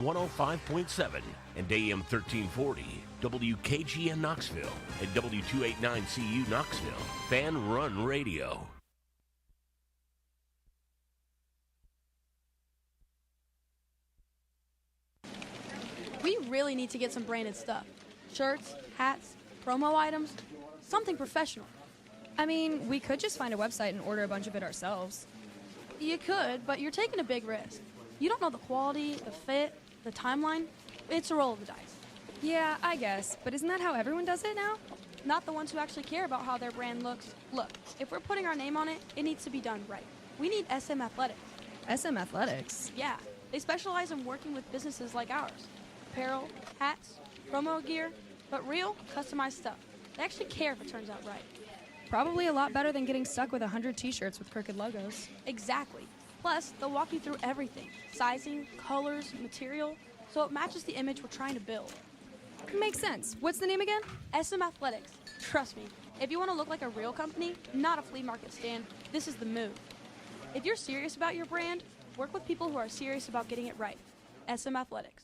105.7 and AM 1340, WKGN Knoxville and W289CU Knoxville, Fan Run Radio. We really need to get some branded stuff. Shirts, hats, promo items, something professional. I mean, we could just find a website and order a bunch of it ourselves. You could, but you're taking a big risk. You don't know the quality, the fit, the timeline. It's a roll of the dice. Yeah, I guess. But isn't that how everyone does it now? Not the ones who actually care about how their brand looks. Look, if we're putting our name on it, it needs to be done right. We need SM Athletics. SM Athletics? Yeah, they specialize in working with businesses like ours. Apparel, hats, promo gear, but real, customized stuff. They actually care if it turns out right. Probably a lot better than getting stuck with 100 t-shirts with crooked logos. Exactly. Plus, they'll walk you through everything. Sizing, colors, material, so it matches the image we're trying to build. Makes sense. What's the name again? SM Athletics. Trust me, if you want to look like a real company, not a flea market stand, this is the move. If you're serious about your brand, work with people who are serious about getting it right. SM Athletics.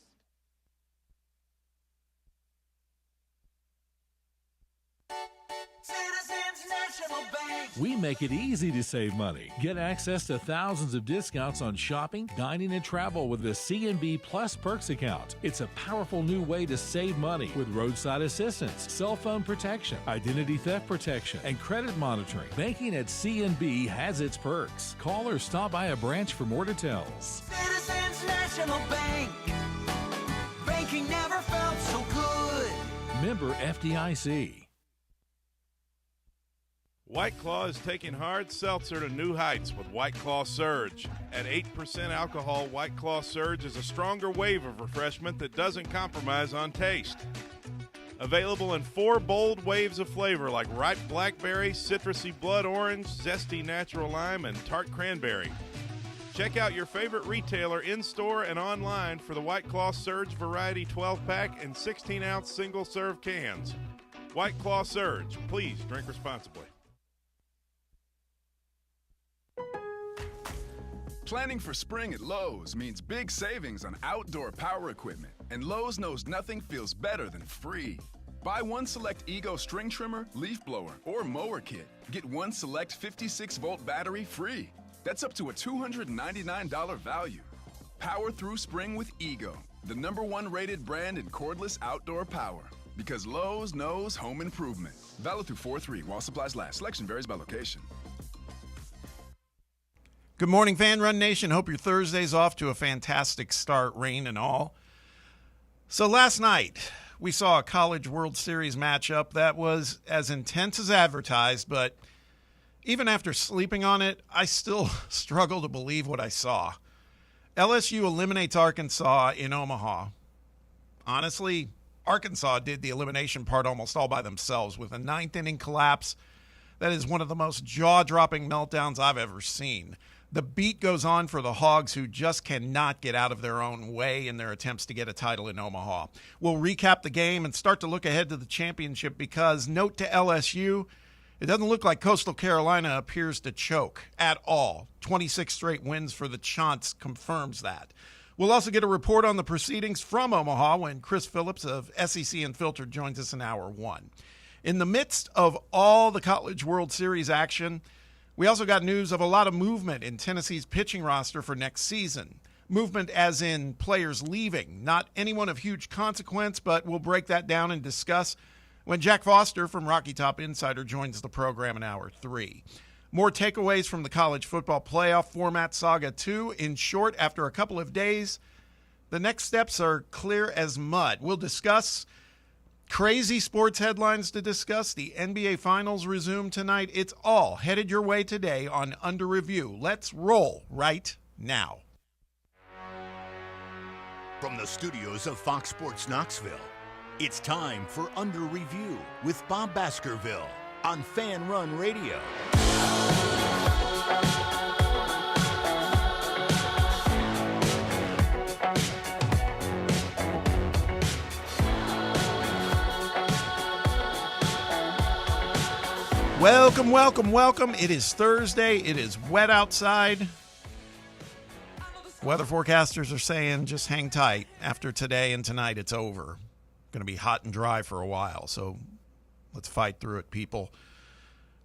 We make it easy to save money. Get access to thousands of discounts on shopping, dining, and travel with the C&B Plus Perks account. It's a powerful new way to save money with roadside assistance, cell phone protection, identity theft protection, and credit monitoring. Banking at C&B has its perks. Call or stop by a branch for more details. Citizens National Bank. Banking never felt so good. Member FDIC. White Claw is taking hard seltzer to new heights with White Claw Surge. At 8% alcohol, White Claw Surge is a stronger wave of refreshment that doesn't compromise on taste. Available in 4 bold waves of flavor like ripe blackberry, citrusy blood orange, zesty natural lime, and tart cranberry. Check out your favorite retailer in-store and online for the White Claw Surge Variety 12-pack and 16-ounce single-serve cans. White Claw Surge. Please drink responsibly. Planning for spring at Lowe's means big savings on outdoor power equipment, and Lowe's knows nothing feels better than free. Buy one select Ego string trimmer, leaf blower, or mower kit. Get one select 56-volt battery free. That's up to a $299 value. Power through spring with Ego, the #1 rated brand in cordless outdoor power. Because Lowe's knows home improvement. Valid through 4/3 while supplies last. Selection varies by location. Good morning, Fan Run Nation. Hope your Thursday's off to a fantastic start, rain and all. So last night, we saw a College World Series matchup that was as intense as advertised, but even after sleeping on it, I still struggle to believe what I saw. LSU eliminates Arkansas in Omaha. Honestly, Arkansas did the elimination part almost all by themselves with a 9th-inning collapse. That is one of the most jaw-dropping meltdowns I've ever seen. The beat goes on for the Hogs, who just cannot get out of their own way in their attempts to get a title in Omaha. We'll recap the game and start to look ahead to the championship because, note to LSU, it doesn't look like Coastal Carolina appears to choke at all. 26 straight wins for the Chants confirms that. We'll also get a report on the proceedings from Omaha when Chris Phillips of SEC Unfiltered joins us in Hour 1. In the midst of all the College World Series action, we also got news of a lot of movement in Tennessee's pitching roster for next season. Movement as in players leaving, not anyone of huge consequence, but we'll break that down and discuss when Jack Foster from Rocky Top Insider joins the program in Hour 3. More takeaways from the college football playoff format saga 2. In short, after a couple of days, the next steps are clear as mud. We'll discuss crazy sports headlines to discuss. The NBA Finals resume tonight. It's all headed your way today on Under Review. Let's roll right now. From the studios of Fox Sports Knoxville, it's time for Under Review with Bob Baskerville on Fan Run Radio. Welcome, welcome, welcome. It is Thursday. It is wet outside. Weather forecasters are saying just hang tight. After today and tonight, it's over. Going to be hot and dry for a while, so let's fight through it, people.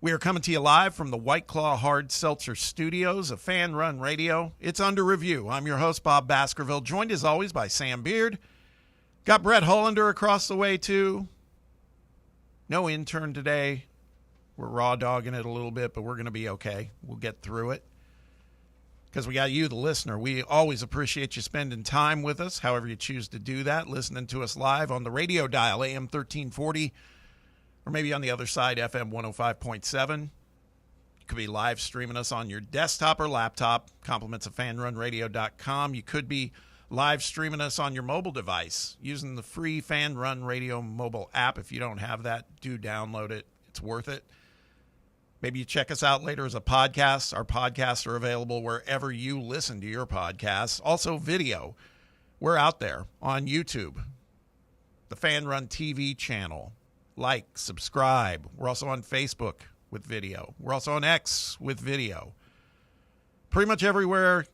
We are coming to you live from the White Claw Hard Seltzer Studios of Fan Run Radio. It's Under Review. I'm your host, Bob Baskerville, joined as always by Sam Beard. Got Brett Hollander across the way, too. No intern today. We're raw dogging it a little bit, but we're going to be okay. We'll get through it. Because we got you, the listener. We always appreciate you spending time with us, however you choose to do that, listening to us live on the radio dial, AM 1340, or maybe on the other side, FM 105.7. You could be live streaming us on your desktop or laptop, compliments of fanrunradio.com. You could be live streaming us on your mobile device using the free Fan Run Radio mobile app. If you don't have that, do download it. It's worth it. Maybe you check us out later as a podcast. Our podcasts are available wherever you listen to your podcasts. Also, video. We're out there on YouTube, the Fan Run TV channel. Like, subscribe. We're also on Facebook with video. We're also on X with video. Pretty much everywhere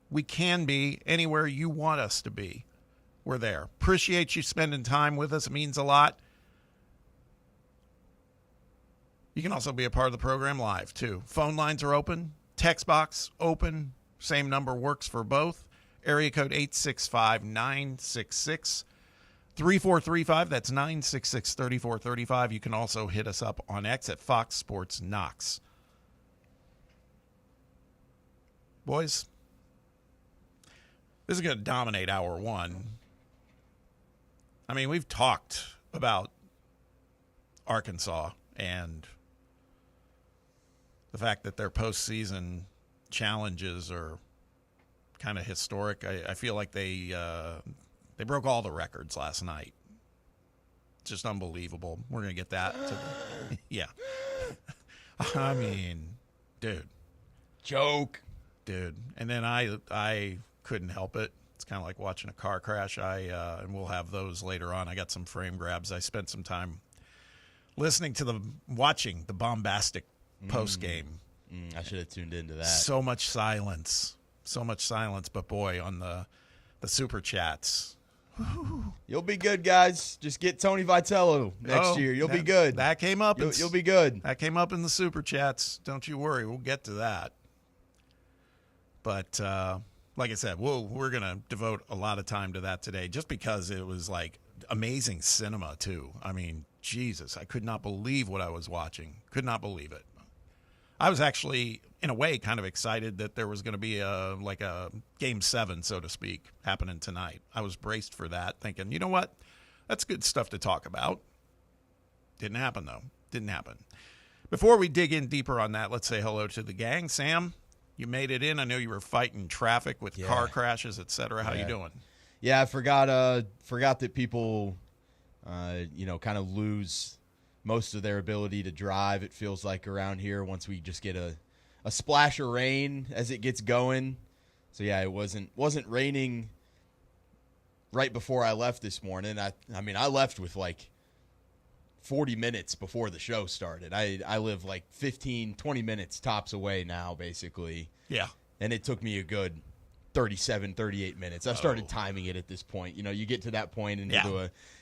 we can be, anywhere you want us to be, we're there. Appreciate you spending time with us. It means a lot. You can also be a part of the program live, too. Phone lines are open. Text box open. Same number works for both. Area code 865-966-3435. That's 966-3435. You can also hit us up on X at Fox Sports Knox. Boys, this is going to dominate hour one. I mean, we've talked about Arkansas and the fact that their postseason challenges are kind of historic. I feel like they broke all the records last night. Just unbelievable. We're going to get that. Yeah. I mean, dude. Joke. Dude. And then I couldn't help it. It's kind of like watching a car crash. And we'll have those later on. I got some frame grabs. I spent some time watching the bombastic post game. I should have tuned into that. So much silence. But boy, on the super chats. You'll be good, guys. Just get Tony Vitello next year. You'll be good. That came up. You'll be good. That came up in the super chats. Don't you worry. We'll get to that. But like I said, we're going to devote a lot of time to that today just because it was like amazing cinema, too. I mean, Jesus, I could not believe what I was watching. Could not believe it. I was actually, in a way, kind of excited that there was going to be a Game 7, so to speak, happening tonight. I was braced for that, thinking, you know what? That's good stuff to talk about. Didn't happen, though. Didn't happen. Before we dig in deeper on that, let's say hello to the gang. Sam, you made it in. I know you were fighting traffic with car crashes, et cetera. How you doing? Yeah, I forgot that people, kind of lose most of their ability to drive, it feels like, around here once we just get a splash of rain as it gets going. So, yeah, it wasn't raining right before I left this morning. I mean, I left with, 40 minutes before the show started. I live, 15, 20 minutes tops away now, basically. Yeah. And it took me a good 37, 38 minutes. I've started timing it at this point. You know, you get to that point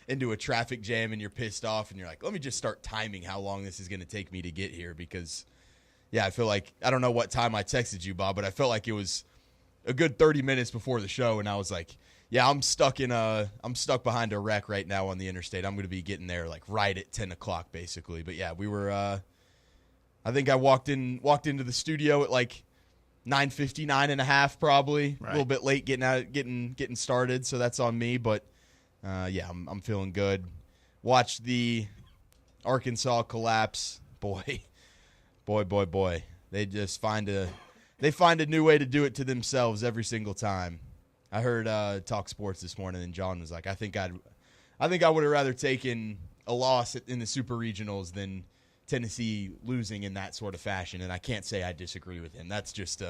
into a traffic jam and you're pissed off and you're like, let me just start timing how long this is going to take me to get here because, I feel like, I don't know what time I texted you, Bob, but I felt like it was a good 30 minutes before the show and I was like, yeah, I'm stuck behind a wreck right now on the interstate. I'm going to be getting there right at 10 o'clock basically. But yeah, we were, I think I walked into the studio at 9:59 and a half probably. Right. A little bit late getting started, so that's on me. But I'm feeling good. Watch the Arkansas collapse. Boy. They just find a new way to do it to themselves every single time. I heard Talk Sports this morning, and John was like, I think I would have rather taken a loss in the Super Regionals than Tennessee losing in that sort of fashion, and I can't say I disagree with him. That's just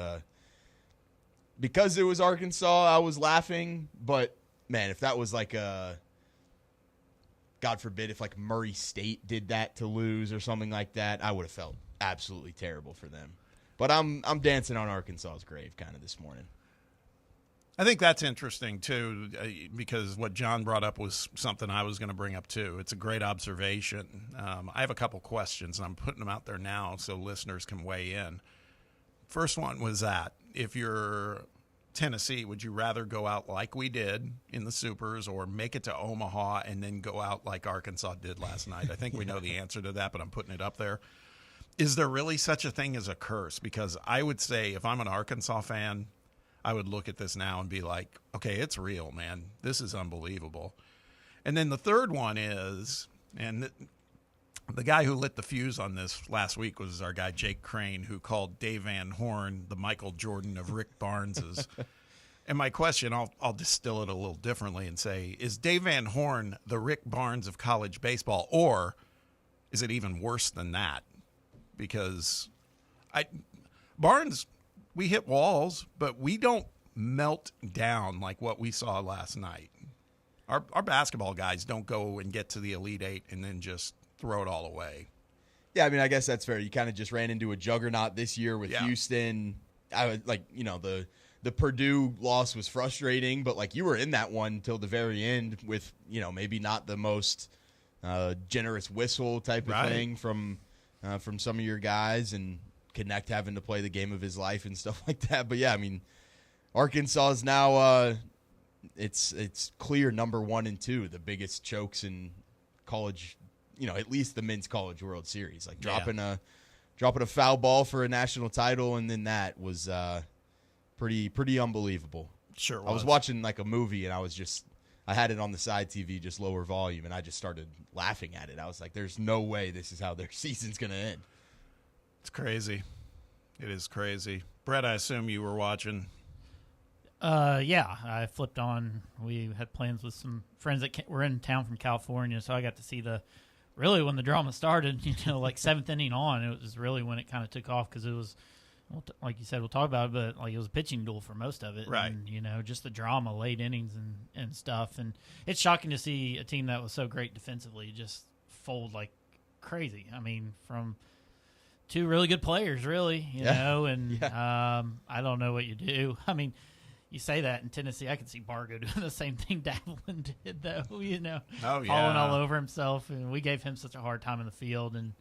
because it was Arkansas, I was laughing, but man, if that was God forbid, if Murray State did that to lose or something like that, I would have felt absolutely terrible for them. But I'm dancing on Arkansas's grave kind of this morning. I think that's interesting, too, because what John brought up was something I was going to bring up, too. It's a great observation. I have a couple questions, and I'm putting them out there now so listeners can weigh in. First one was that if you're Tennessee, would you rather go out like we did in the Supers or make it to Omaha and then go out like Arkansas did last night? I think we know the answer to that, but I'm putting it up there. Is there really such a thing as a curse? Because I would say if I'm an Arkansas fan, I would look at this now and be like, okay, it's real, man. This is unbelievable. And then the third one is, and the guy who lit the fuse on this last week was our guy Jake Crane, who called Dave Van Horn the Michael Jordan of Rick Barnes's. And my question, I'll distill it a little differently and say, is Dave Van Horn the Rick Barnes of college baseball, or is it even worse than that? Because Barnes, we hit walls, but we don't melt down like what we saw last night. Our basketball guys don't go and get to the Elite Eight and then just throw it all away. Yeah, I mean, I guess that's fair. You kind of just ran into a juggernaut this year with Houston. I would the Purdue loss was frustrating, but like you were in that one till the very end with, maybe not the most generous whistle type of thing from some of your guys, and Connect having to play the game of his life and stuff like that. But yeah, I mean, Arkansas is now it's clear number 1 and 2, the biggest chokes in college, at least the Men's College World Series. Like dropping a foul ball for a national title, and then that was pretty unbelievable. Sure was. I was watching like a movie, and I had it on the side TV, just lower volume, and I just started laughing at it. I was like, there's no way this is how their season's going to end. It's crazy. It is crazy. Brett, I assume you were watching. Yeah, I flipped on. We had plans with some friends that were in town from California, so I got to see really when the drama started, like 7th inning on, it was really when it kind of took off, because it was, like you said, we'll talk about it, but like it was a pitching duel for most of it. Right. And, just the drama, late innings and stuff. And it's shocking to see a team that was so great defensively just fold like crazy. I mean, from two really good players, really, you know, and I don't know what you do. I mean, you say that in Tennessee, I could see Bargo doing the same thing Davlin did, though, falling all over himself. And we gave him such a hard time in the field, and,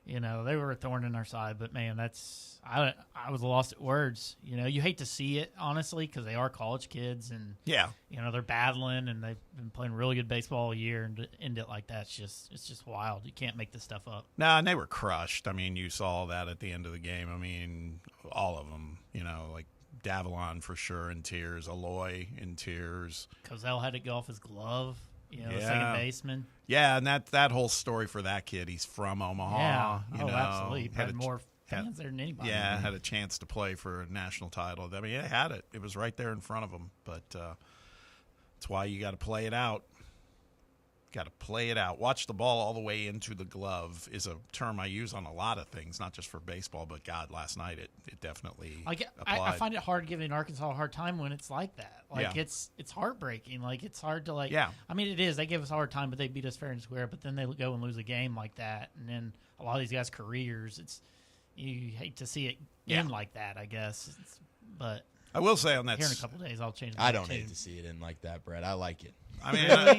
they were a thorn in our side. But, man, I was lost at words. You hate to see it, honestly, because they are college kids, and, they're battling, and they've been playing really good baseball all year, and to end it like that, it's just wild. You can't make this stuff up. Nah, and they were crushed. I mean, you saw that at the end of the game. I mean, all of them, like Davalon for sure in tears, Aloy in tears. Cozell had to go off his glove, the second baseman. Yeah, and that whole story for that kid, he's from Omaha. Yeah, absolutely. He had more fans there than anybody. Yeah, had a chance to play for a national title. I mean, it had it. It was right there in front of him. But that's why you got to play it out. Got to play it out. Watch the ball all the way into the glove is a term I use on a lot of things, not just for baseball, but God, last night it definitely applied. I find it hard giving Arkansas a hard time when it's like that. It's heartbreaking. Like, it's hard to I mean, it is. They give us a hard time, but they beat us fair and square. But then they go and lose a game like that, and then a lot of these guys' careers, you hate to see it end like that, I guess. But I will say on that, here in a couple of days, I'll change. I don't hate to see it end like that, Brett. I like it. I mean, I'm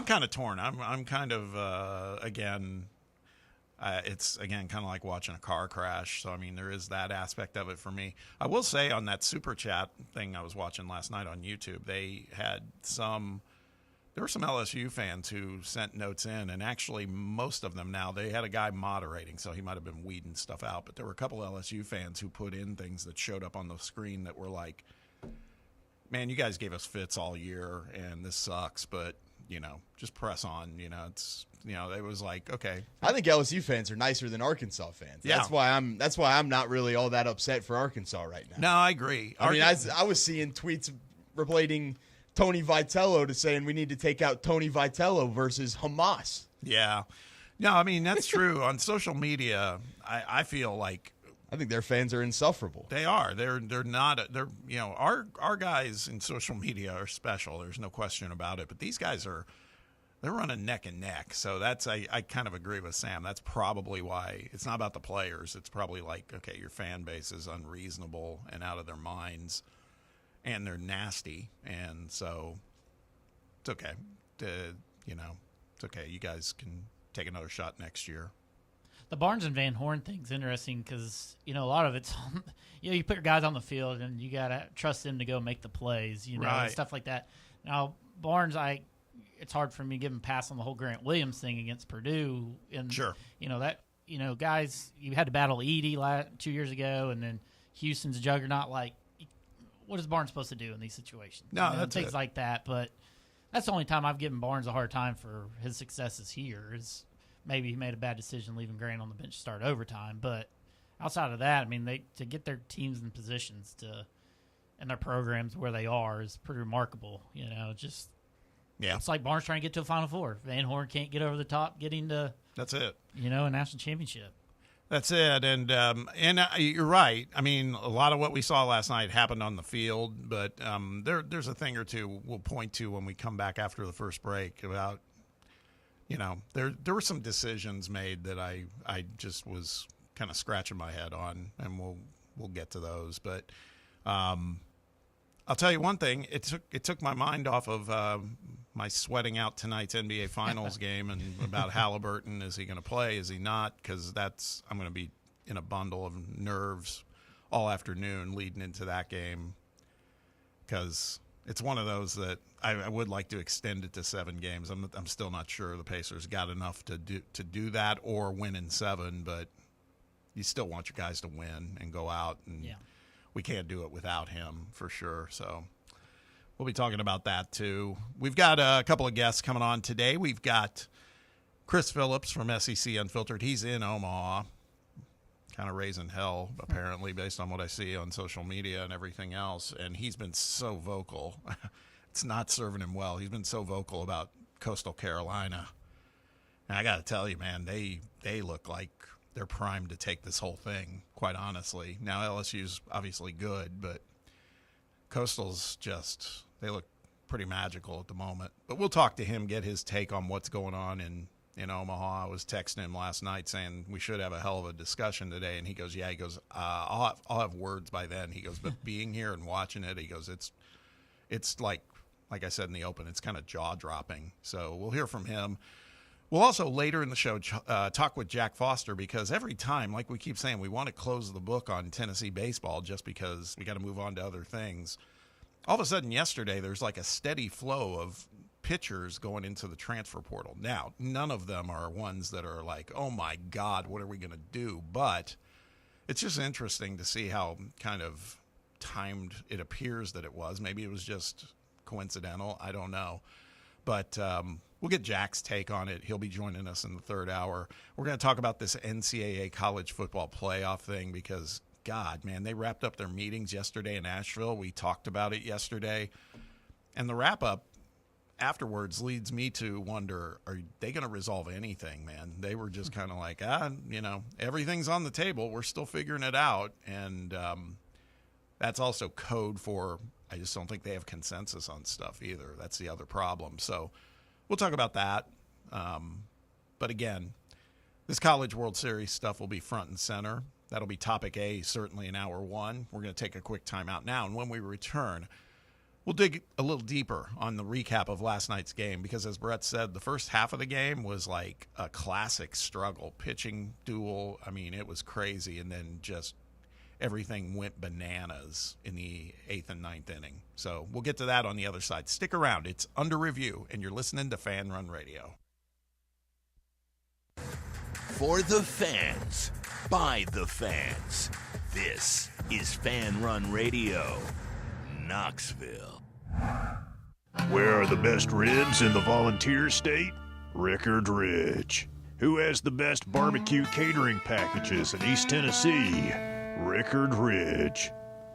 kind of torn. I'm kind of again. It's again kind of like watching a car crash. So I mean, there is that aspect of it for me. I will say on that super chat thing I was watching last night on YouTube, they had there were some LSU fans who sent notes in, and actually most of them now, they had a guy moderating, so he might have been weeding stuff out. But there were a couple LSU fans who put in things that showed up on the screen that were like, man, you guys gave us fits all year, and this sucks, but, just press on. It was like, okay. I think LSU fans are nicer than Arkansas fans. Yeah. That's why I'm not really all that upset for Arkansas right now. No, I agree. I mean, I was seeing tweets relating Tony Vitello to saying we need to take out Tony Vitello versus Hamas. Yeah. No, I mean, that's true. On social media, I feel like I think their fans are insufferable. They are. They're not. They're our guys in social media are special. There's no question about it. But these guys are. they're running neck and neck. So that's I kind of agree with Sam. That's probably why it's not about the players. It's probably like, okay, your fan base is unreasonable and out of their minds, and they're nasty, and so it's okay. It's okay. You guys can take another shot next year. The Barnes and Van Horn thing's interesting because, a lot of it's, you put your guys on the field and you got to trust them to go make the plays, and stuff like that. Now, Barnes, it's hard for me to give him a pass on the whole Grant Williams thing against Purdue. And, sure. Guys, you had to battle Edey 2 years ago, and then Houston's a juggernaut. Like, what is Barnes supposed to do in these situations? No, that's things like that. But that's the only time I've given Barnes a hard time for his successes here is maybe he made a bad decision leaving Grant on the bench to start overtime. But outside of that, I mean, to get their teams in positions and their programs where they are is pretty remarkable. It's like Barnes trying to get to a Final Four. Van Horn can't get over the top, getting to that's it. A national championship. That's it, and you're right. I mean, a lot of what we saw last night happened on the field, but there's a thing or two we'll point to when we come back after the first break about, there were some decisions made that I just was kind of scratching my head on, and we'll get to those. But I'll tell you one thing: it took my mind off of my sweating out tonight's NBA Finals game and about Halliburton. Is he going to play? Is he not? Because I'm going to be in a bundle of nerves all afternoon leading into that game. Because it's one of those that I would like to extend it to 7 games. I'm still not sure the Pacers got enough to do that or win in 7, but you still want your guys to win and go out, and we can't do it without him for sure. So we'll be talking about that too. We've got a couple of guests coming on today. We've got Chris Phillips from SEC Unfiltered. He's in Omaha, kind of raising hell, apparently, based on what I see on social media and everything else. And he's been so vocal. It's not serving him well. He's been so vocal about Coastal Carolina. And I got to tell you, man, they look like they're primed to take this whole thing, quite honestly. Now, LSU's obviously good, but Coastal's just, they look pretty magical at the moment. But we'll talk to him, get his take on what's going on in Omaha. I was texting him last night saying we should have a hell of a discussion today, and he goes, yeah, he goes, I'll have words by then. He goes, but being here and watching it, he goes, it's like I said in the open, it's kind of jaw-dropping. So we'll hear from him. We'll also later in the show talk with Jack Foster, because every time, like we keep saying, we want to close the book on Tennessee baseball just because we got to move on to other things. All of a sudden yesterday, there's like a steady flow of pitchers going into the transfer portal. Now, none of them are ones that are like, oh my God, what are we going to do? But it's just interesting to see how kind of timed it appears that it was. Maybe it was just coincidental. I don't know. But we'll get Jack's take on it. He'll be joining us in the third hour. We're going to talk about this NCAA college football playoff thing because, God, man, they wrapped up their meetings yesterday in Asheville. We talked about it yesterday. And the wrap-up afterwards leads me to wonder, are they going to resolve anything, man? They were just kind of like, everything's on the table. We're still figuring it out. And that's also code for, I just don't think they have consensus on stuff either. That's the other problem. So we'll talk about that. But again, this College World Series stuff will be front and center. That'll be topic A, certainly in hour 1. We're going to take a quick time out now. And when we return, we'll dig a little deeper on the recap of last night's game because, as Brett said, the first half of the game was like a classic struggle, pitching duel. I mean, it was crazy. And then just everything went bananas in the 8th and 9th inning. So we'll get to that on the other side. Stick around. It's Under Review, and you're listening to Fan Run Radio. For the fans, by the fans, this is Fan Run Radio, Knoxville. Where are the best ribs in the Volunteer State? Rickard Ridge. Who has the best barbecue catering packages in East Tennessee? Rickard Ridge.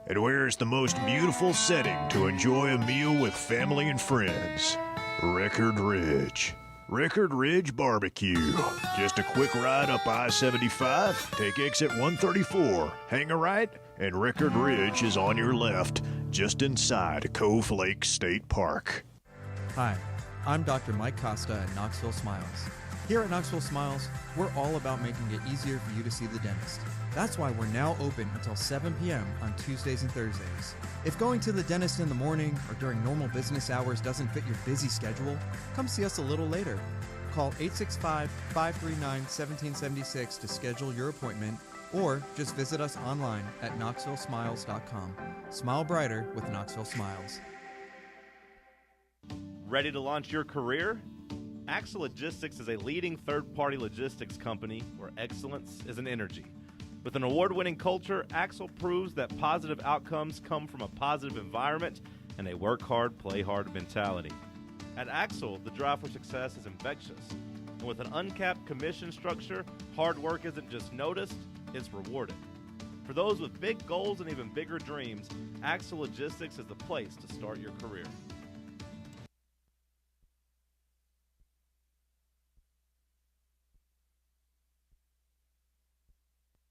And where's the most beautiful setting to enjoy a meal with family and friends? Rickard Ridge. Rickard Ridge Barbecue. Just a quick ride up I-75, take exit 134, hang a right, and Rickard Ridge is on your left, just inside Cove Lake State Park. Hi, I'm Dr. Mike Costa at Knoxville Smiles. Here at Knoxville Smiles, we're all about making it easier for you to see the dentist. That's why we're now open until 7 p.m. on Tuesdays and Thursdays. If going to the dentist in the morning or during normal business hours doesn't fit your busy schedule, come see us a little later. Call 865-539-1776 to schedule your appointment, or just visit us online at knoxvillesmiles.com. Smile brighter with Knoxville Smiles. Ready to launch your career? Axel Logistics is a leading third-party logistics company where excellence is an energy. With an award-winning culture, Axel proves that positive outcomes come from a positive environment and a work hard, play hard mentality. At Axel, the drive for success is infectious. And with an uncapped commission structure, hard work isn't just noticed, it's rewarded. For those with big goals and even bigger dreams, Axel Logistics is the place to start your career.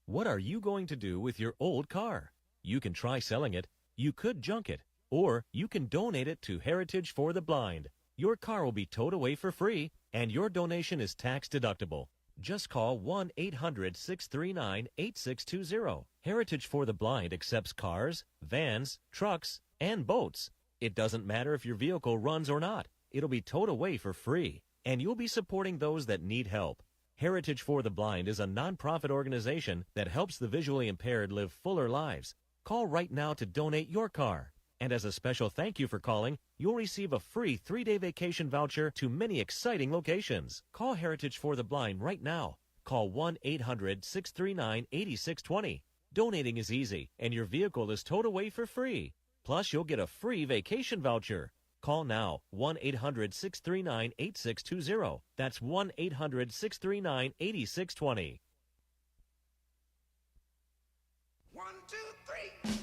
What are you going to do with your old car? You can try selling it, you could junk it, or you can donate it to Heritage for the Blind. Your car will be towed away for free, and your donation is tax deductible. Just call 1-800-639-8620. Heritage for the Blind accepts cars, vans, trucks, and boats. It doesn't matter if your vehicle runs or not. It'll be towed away for free, and you'll be supporting those that need help. Heritage for the Blind is a nonprofit organization that helps the visually impaired live fuller lives. Call right now to donate your car. And as a special thank you for calling, you'll receive a free 3-day vacation voucher to many exciting locations. Call Heritage for the Blind right now. Call 1-800-639-8620. Donating is easy, and your vehicle is towed away for free. Plus, you'll get a free vacation voucher. Call now, 1-800-639-8620. That's 1-800-639-8620. 1, 2, 3.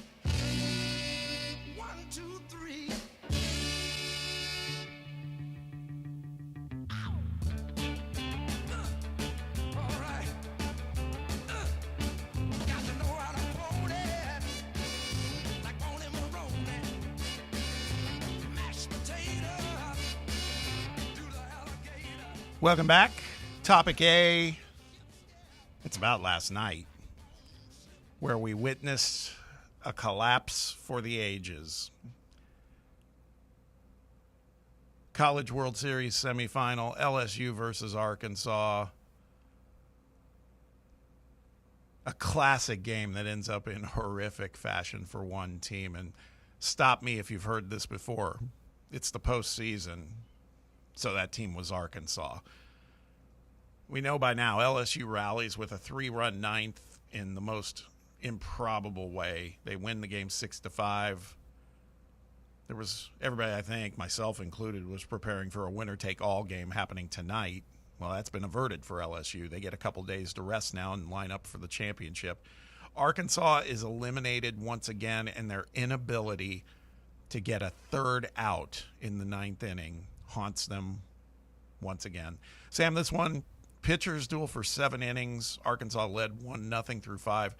1, 2, 3. All right. Got to know how to hold it. Like Bonnie Maroney. Mashed potato. Do the alligator. Welcome back. Topic A. It's about last night, where we witnessed a collapse for the ages. College World Series semifinal, LSU versus Arkansas. A classic game that ends up in horrific fashion for one team. And stop me if you've heard this before. It's the postseason, so that team was Arkansas. We know by now LSU rallies with a 3-run ninth in the most improbable way. They win the game 6-5. There was everybody, I think, myself included, was preparing for a winner-take-all game happening tonight. Well, that's been averted for LSU. They get a couple days to rest now and line up for the championship. Arkansas is eliminated once again, and their inability to get a third out in the ninth inning haunts them once again. Sam, this one, pitchers duel for 7 innings. Arkansas led 1-0 through 5.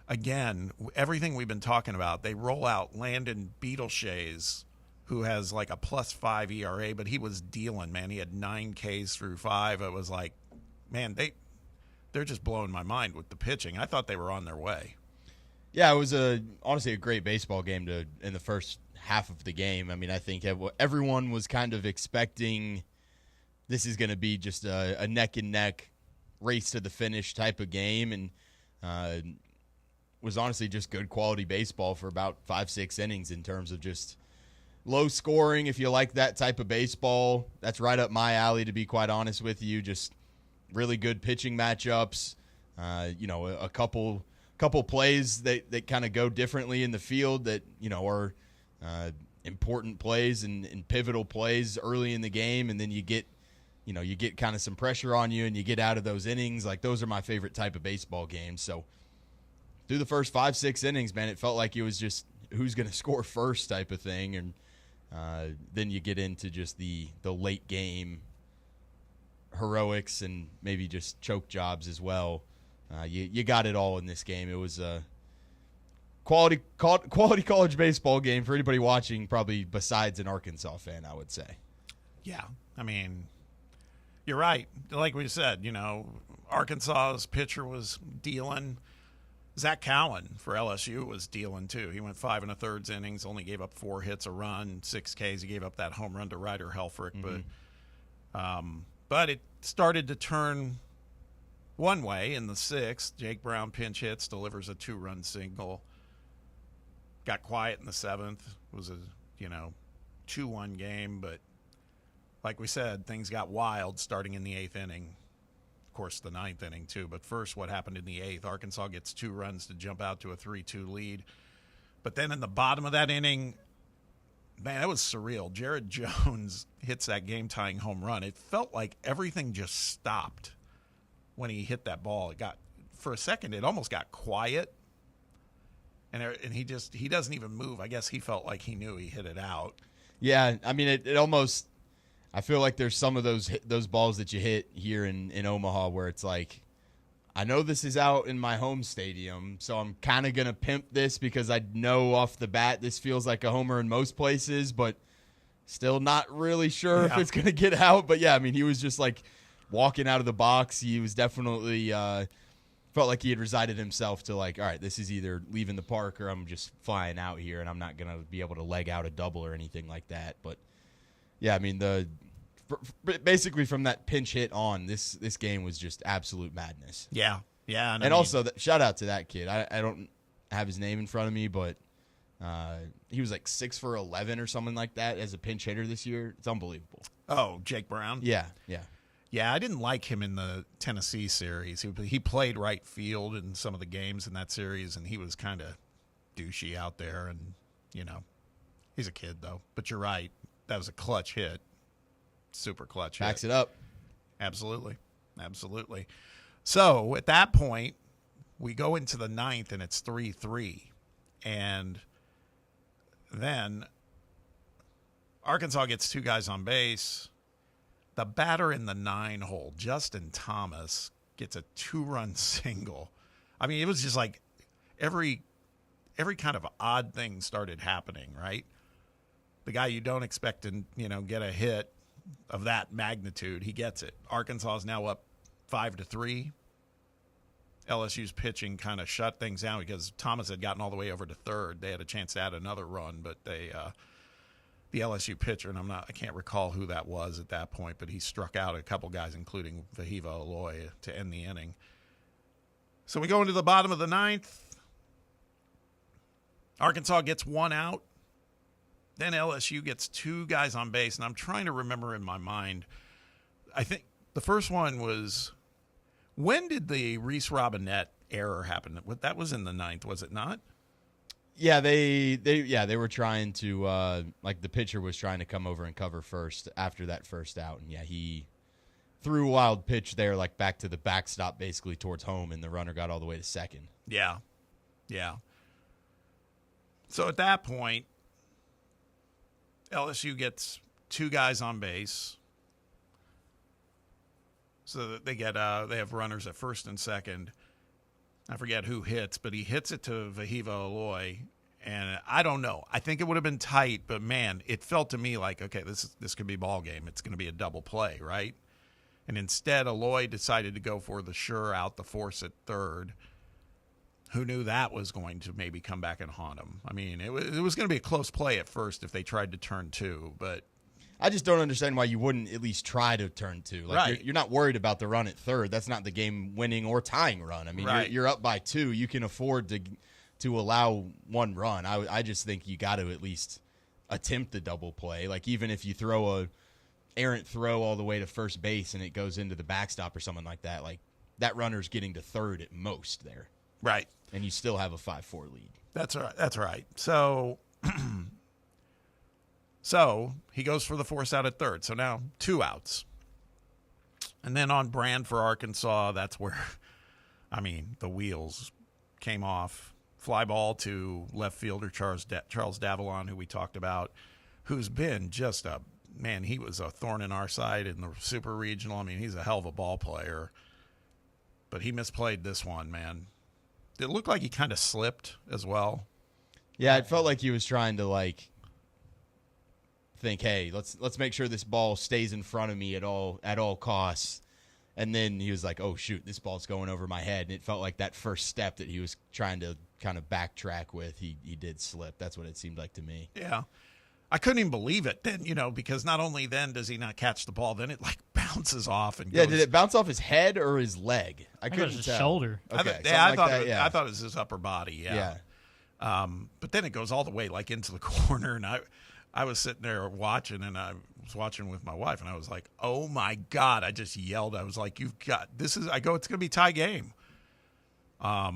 Again, everything we've been talking about, they roll out Landon Beetleshays, who has like a +5 ERA, but he was dealing, man. He had 9 Ks through 5. It was like, man, they're just blowing my mind with the pitching. I thought they were on their way. Yeah, it was honestly a great baseball game in the first half of the game. I mean, I think everyone was kind of expecting this is going to be just a neck-and-neck race to the finish type of game, and was honestly just good quality baseball for about 5-6 innings in terms of just low scoring. If you like that type of baseball, that's right up my alley, to be quite honest with you. Just really good pitching matchups. A couple plays that kind of go differently in the field that, are important plays and pivotal plays early in the game, and then you get kind of some pressure on you and you get out of those innings. Like, those are my favorite type of baseball games. So through the first 5-6 innings, man, it felt like it was just who's going to score first type of thing. And then you get into just the late game heroics and maybe just choke jobs as well. You got it all in this game. It was a quality college baseball game for anybody watching, probably besides an Arkansas fan, I would say. Yeah. I mean, you're right. Like we said, Arkansas's pitcher was dealing. Zach Cowan for LSU was dealing too. He went 5 1/3 innings, only gave up 4 hits, a run, 6 Ks. He gave up that home run to Ryder Helfrich, but it started to turn one way in the 6th. Jake Brown pinch hits, delivers a 2-run single. Got quiet in the 7th. It was a 2-1 game, but like we said, things got wild starting in the 8th inning. Of course, the 9th inning too. But first, what happened in the 8th? Arkansas gets 2 runs to jump out to a 3-2 lead. But then in the bottom of that inning, man, that was surreal. Jared Jones hits that game-tying home run. It felt like everything just stopped when he hit that ball. For a second, it almost got quiet. And he doesn't even move. I guess he felt like he knew he hit it out. Yeah, I mean, it almost – I feel like there's some of those balls that you hit here in Omaha where it's like, I know this is out in my home stadium, so I'm kind of going to pimp this because I know off the bat this feels like a homer in most places, but still not really sure if it's going to get out. But, yeah, I mean, he was just like walking out of the box. He was definitely felt like he had resigned himself to like, all right, this is either leaving the park or I'm just flying out here and I'm not going to be able to leg out a double or anything like that. But, yeah, I mean, basically from that pinch hit on, this game was just absolute madness. Yeah, yeah. And also, shout out to that kid. I don't have his name in front of me, but he was like 6 for 11 or something like that as a pinch hitter this year. It's unbelievable. Oh, Jake Brown? Yeah. Yeah, I didn't like him in the Tennessee series. He played right field in some of the games in that series, and he was kind of douchey out there. And, he's a kid, though. But you're right. That was a clutch hit. Super clutch hit. Backs it up. Absolutely. So at that point, we go into the 9th, and it's 3-3. And then Arkansas gets 2 guys on base. The batter in the 9-hole, Justin Thomas, gets a 2-run single. I mean, it was just like every kind of odd thing started happening, right? The guy you don't expect to, get a hit of that magnitude, he gets it. Arkansas is now up 5-3. LSU's pitching kind of shut things down because Thomas had gotten all the way over to third. They had a chance to add another run, but the LSU pitcher, and I can't recall who that was at that point, but he struck out a couple guys, including Vahiva Aloy, to end the inning. So we go into the bottom of the 9th. Arkansas gets 1 out. Then LSU gets 2 guys on base, and I'm trying to remember in my mind. I think the first one was, when did the Reese Robinette error happen? That was in the 9th, was it not? Yeah, they were trying to the pitcher was trying to come over and cover first after that first out, and he threw a wild pitch there, like back to the backstop, basically towards home, and the runner got all the way to second. Yeah. So at that point, LSU gets 2 guys on base, so that they have runners at first and second. I forget who hits, but he hits it to Vahiva Aloy, and I don't know. I think it would have been tight, but man, it felt to me like, okay, this could be ball game. It's going to be a double play, right? And instead, Aloy decided to go for the sure out, the force at third. Who knew that was going to maybe come back and haunt him? I mean, it was going to be a close play at first if they tried to turn 2, but I just don't understand why you wouldn't at least try to turn 2. Like, right. You're not worried about the run at third. That's not the game-winning or tying run. I mean, right. You're up by 2. You can afford to allow 1 run. I just think you got to at least attempt the double play. Like, even if you throw a errant throw all the way to first base and it goes into the backstop or something like that, like that runner's getting to third at most there. Right. And you still have a 5-4 lead. That's right. So So he goes for the force out at third. So now 2 outs. And then on brand for Arkansas, that's where, the wheels came off. Fly ball to left fielder Charles Davalon, who we talked about, who's been just he was a thorn in our side in the Super Regional. He's a hell of a ball player. But he misplayed this one, man. It looked like he kind of slipped as well. Yeah, it felt like he was trying to, think, hey, let's make sure this ball stays in front of me at all costs. And then he was like, oh, shoot, this ball's going over my head. And it felt like that first step that he was trying to kind of backtrack with, he did slip. That's what it seemed like to me. Yeah. I couldn't even believe it then, because not only then does he not catch the ball, then it like bounces off and goes. Yeah, did it bounce off his head or his leg? I couldn't it was tell. his shoulder. Okay, I thought it was his upper body. Yeah. But then it goes all the way like into the corner, and I was sitting there watching, and I was watching with my wife, and I was like, "Oh my God!" I just yelled. I was like, "You've got this is." I go, "It's going to be tie game." I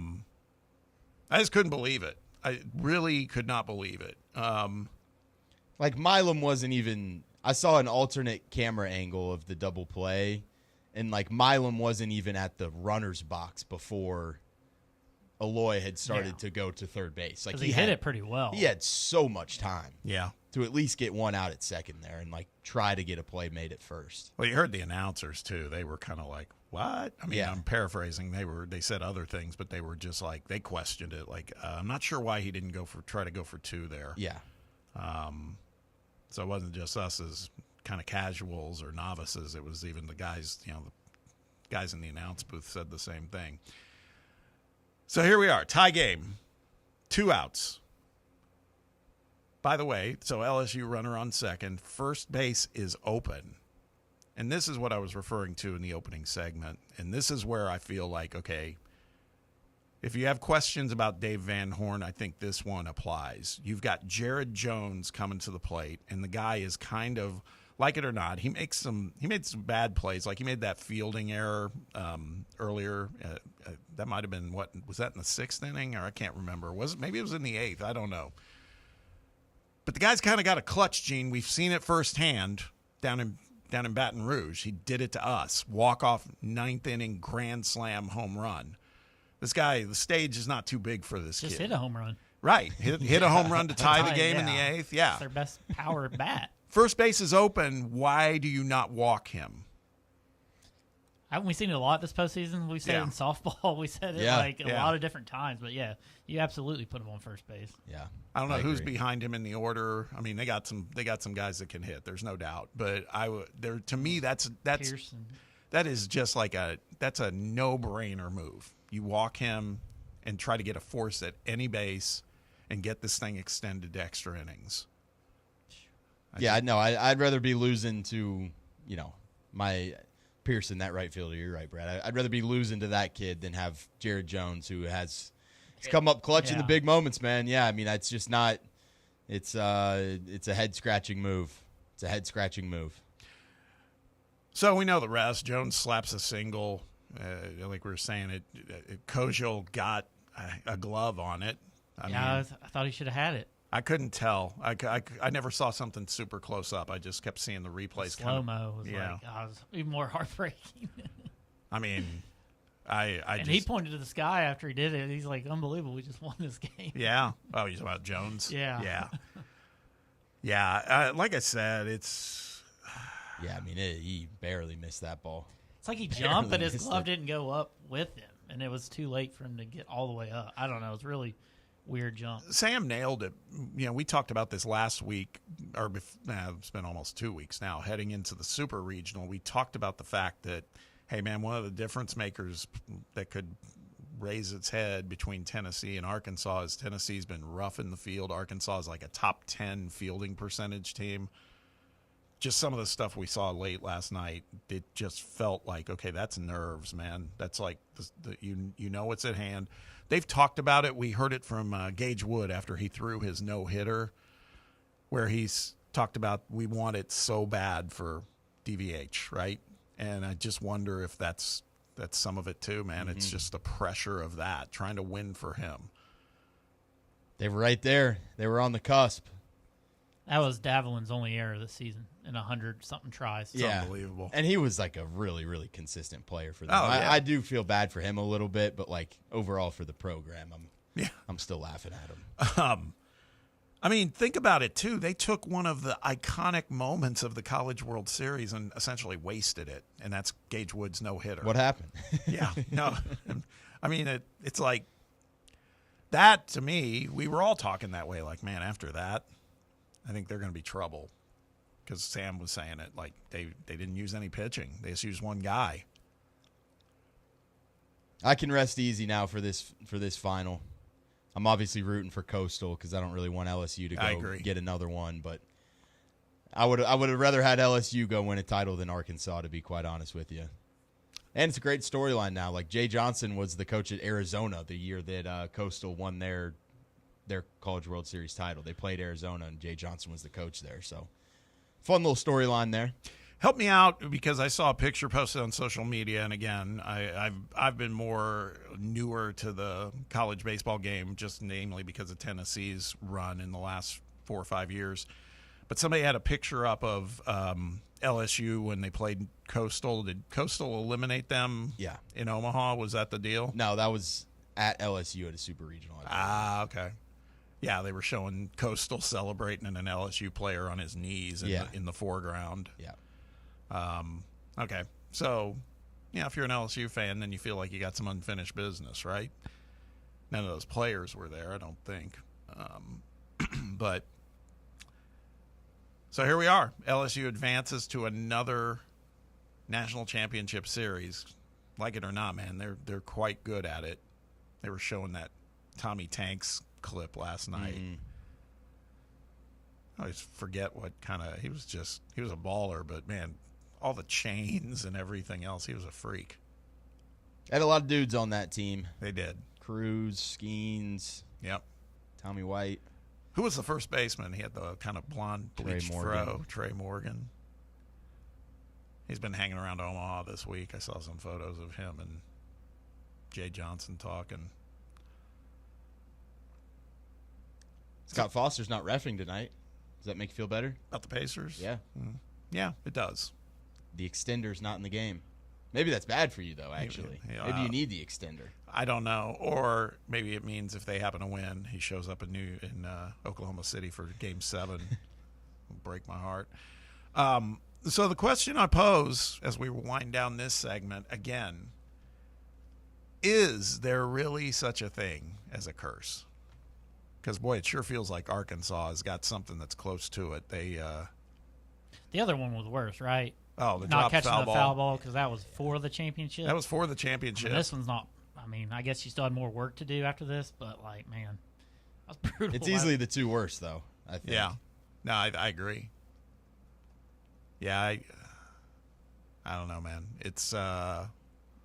just couldn't believe it. I really could not believe it. Like Milam wasn't even. I saw an alternate camera angle of the double play, and like Milam wasn't even at the runner's box before Eloy had started to go to third base. Like he hit it pretty well. He had so much time. Yeah. To at least get one out at second there and like try to get a play made at first. Well, you heard the announcers too. They were kind of like, "What?" I mean, I'm paraphrasing. They said other things, but they were just like they questioned it. Like, I'm not sure why he didn't try to go for two there. Yeah. So it wasn't just us as kind of casuals or novices. It was even the guys. The guys in the announce booth said the same thing. So here we are, tie game, 2 outs. By the way, so LSU runner on second, first base is open. And this is what I was referring to in the opening segment. And this is where I feel like, okay, if you have questions about Dave Van Horn, I think this one applies. You've got Jared Jones coming to the plate, and the guy is kind of, like it or not, he made some bad plays. Like he made that fielding error earlier. That might have been, was that in the 6th inning? Or I can't remember. Maybe it was in the 8th. I don't know. But the guy's kind of got a clutch gene. We've seen it firsthand down in Baton Rouge. He did it to us. Walk-off 9th inning grand slam home run. This guy, the stage is not too big for this kid. Just hit a home run. Right. Hit a home run to tie the game in the 8th. Yeah. It's their best power bat. First base is open. Why do you not walk him? Haven't we seen it a lot this postseason? We said it in softball. We said it a lot of different times. But, yeah, you absolutely put him on first base. Yeah. I don't know who's behind him in the order. I mean, they got some guys that can hit. There's no doubt. But to me, that's Pearson. That is just like that's a no-brainer move. You walk him and try to get a force at any base and get this thing extended to extra innings. I'd rather be losing to, my Pearson, that right fielder. You're right, Brad. I'd rather be losing to that kid than have Jared Jones, who has come up clutch in the big moments, man. Yeah, I mean, it's just not – it's a head-scratching move. It's a head-scratching move. So we know the rest. Jones slaps a single. Like we were saying, Kojal got a glove on it. I thought he should have had it. I couldn't tell. I never saw something super close up. I just kept seeing the replays. Slow-mo was it was even more heartbreaking. I mean, he pointed to the sky after he did it. He's like, unbelievable. We just won this game. Yeah. Oh, you're talking about Jones? Yeah. Yeah. Yeah. Like I said, it's... Yeah, I mean, he barely missed that ball. It's like he jumped, but his glove didn't go up with him, and it was too late for him to get all the way up. I don't know. It's really weird jump. Sam nailed it. We talked about this last week, or it's been almost 2 weeks now, heading into the Super Regional. We talked about the fact that, hey, man, one of the difference makers that could raise its head between Tennessee and Arkansas is Tennessee's been rough in the field. Arkansas is like a top 10 fielding percentage team. Just some of the stuff we saw late last night, it just felt like, okay, that's nerves, man. That's like, you know what's at hand. They've talked about it. We heard it from Gage Wood after he threw his no-hitter, where he's talked about we want it so bad for DVH, right? And I just wonder if that's some of it too, man. Mm-hmm. It's just the pressure of that, trying to win for him. They were right there. They were on the cusp. That was Davelin's only error this season in 100-something tries. It's unbelievable. And he was like a really, really consistent player for them. I do feel bad for him a little bit, but like overall for the program, I'm still laughing at him. I mean, think about it too. They took one of the iconic moments of the College World Series and essentially wasted it, and that's Gage Wood's no-hitter. What happened? No. I mean, it's like that to me. We were all talking that way. Like, man, after that, I think they're going to be trouble. because Sam was saying it, like they didn't use any pitching. They just used one guy. I can rest easy now for this final. I'm obviously rooting for Coastal because I don't really want LSU to go get another one, but I would have rather had LSU go win a title than Arkansas, to be quite honest with you. And it's a great storyline now. Like, Jay Johnson was the coach at Arizona the year that Coastal won their College World Series title. They played Arizona, and Jay Johnson was the coach there. So, fun little storyline there. Help me out, because I saw a picture posted on social media, and again, I've been more newer to the college baseball game, just namely because of Tennessee's run in the last 4 or 5 years. But somebody had a picture up of LSU when they played Coastal. Did Coastal eliminate them? Yeah. In Omaha? Was that the deal? No, that was at LSU at a super regional. Okay. Yeah, they were showing Coastal celebrating and an LSU player on his knees in the foreground. Yeah. Okay. So, yeah, if you're an LSU fan, then you feel like you got some unfinished business, right? None of those players were there, I don't think. But so here we are. LSU advances to another national championship series. Like it or not, man, they're quite good at it. They were showing that Tommy Tanks clip last night. I always forget what kind of he was a baller, but man, all the chains and everything else, he was a freak. Had a lot of dudes on that team. They did. Cruz, Skeens. Yep. Tommy White. Who was the first baseman? He had the kind of blonde bleached fro. Trey Morgan. He's been hanging around Omaha this week. I saw some photos of him and Jay Johnson talking. Scott Foster's not reffing tonight. Does that make you feel better? About the Pacers? Yeah. Yeah, it does. The extender's not in the game. Maybe that's bad for you, though, actually. Maybe you need the extender. I don't know. Or maybe it means if they happen to win, he shows up in Oklahoma City for Game 7. It'll break my heart. So the question I pose as we wind down this segment, again, is there really such a thing as a curse? Because, boy, it sure feels like Arkansas has got something that's close to it. The other one was worse, right? Oh, the not dropped catching foul the foul ball because that was for the championship. That was for the championship. This one's not. I mean, I guess you still had more work to do after this, but like, man, that was brutal. It's easily the two worst, though, I think. Yeah. No, I agree. Yeah, I don't know, man. It's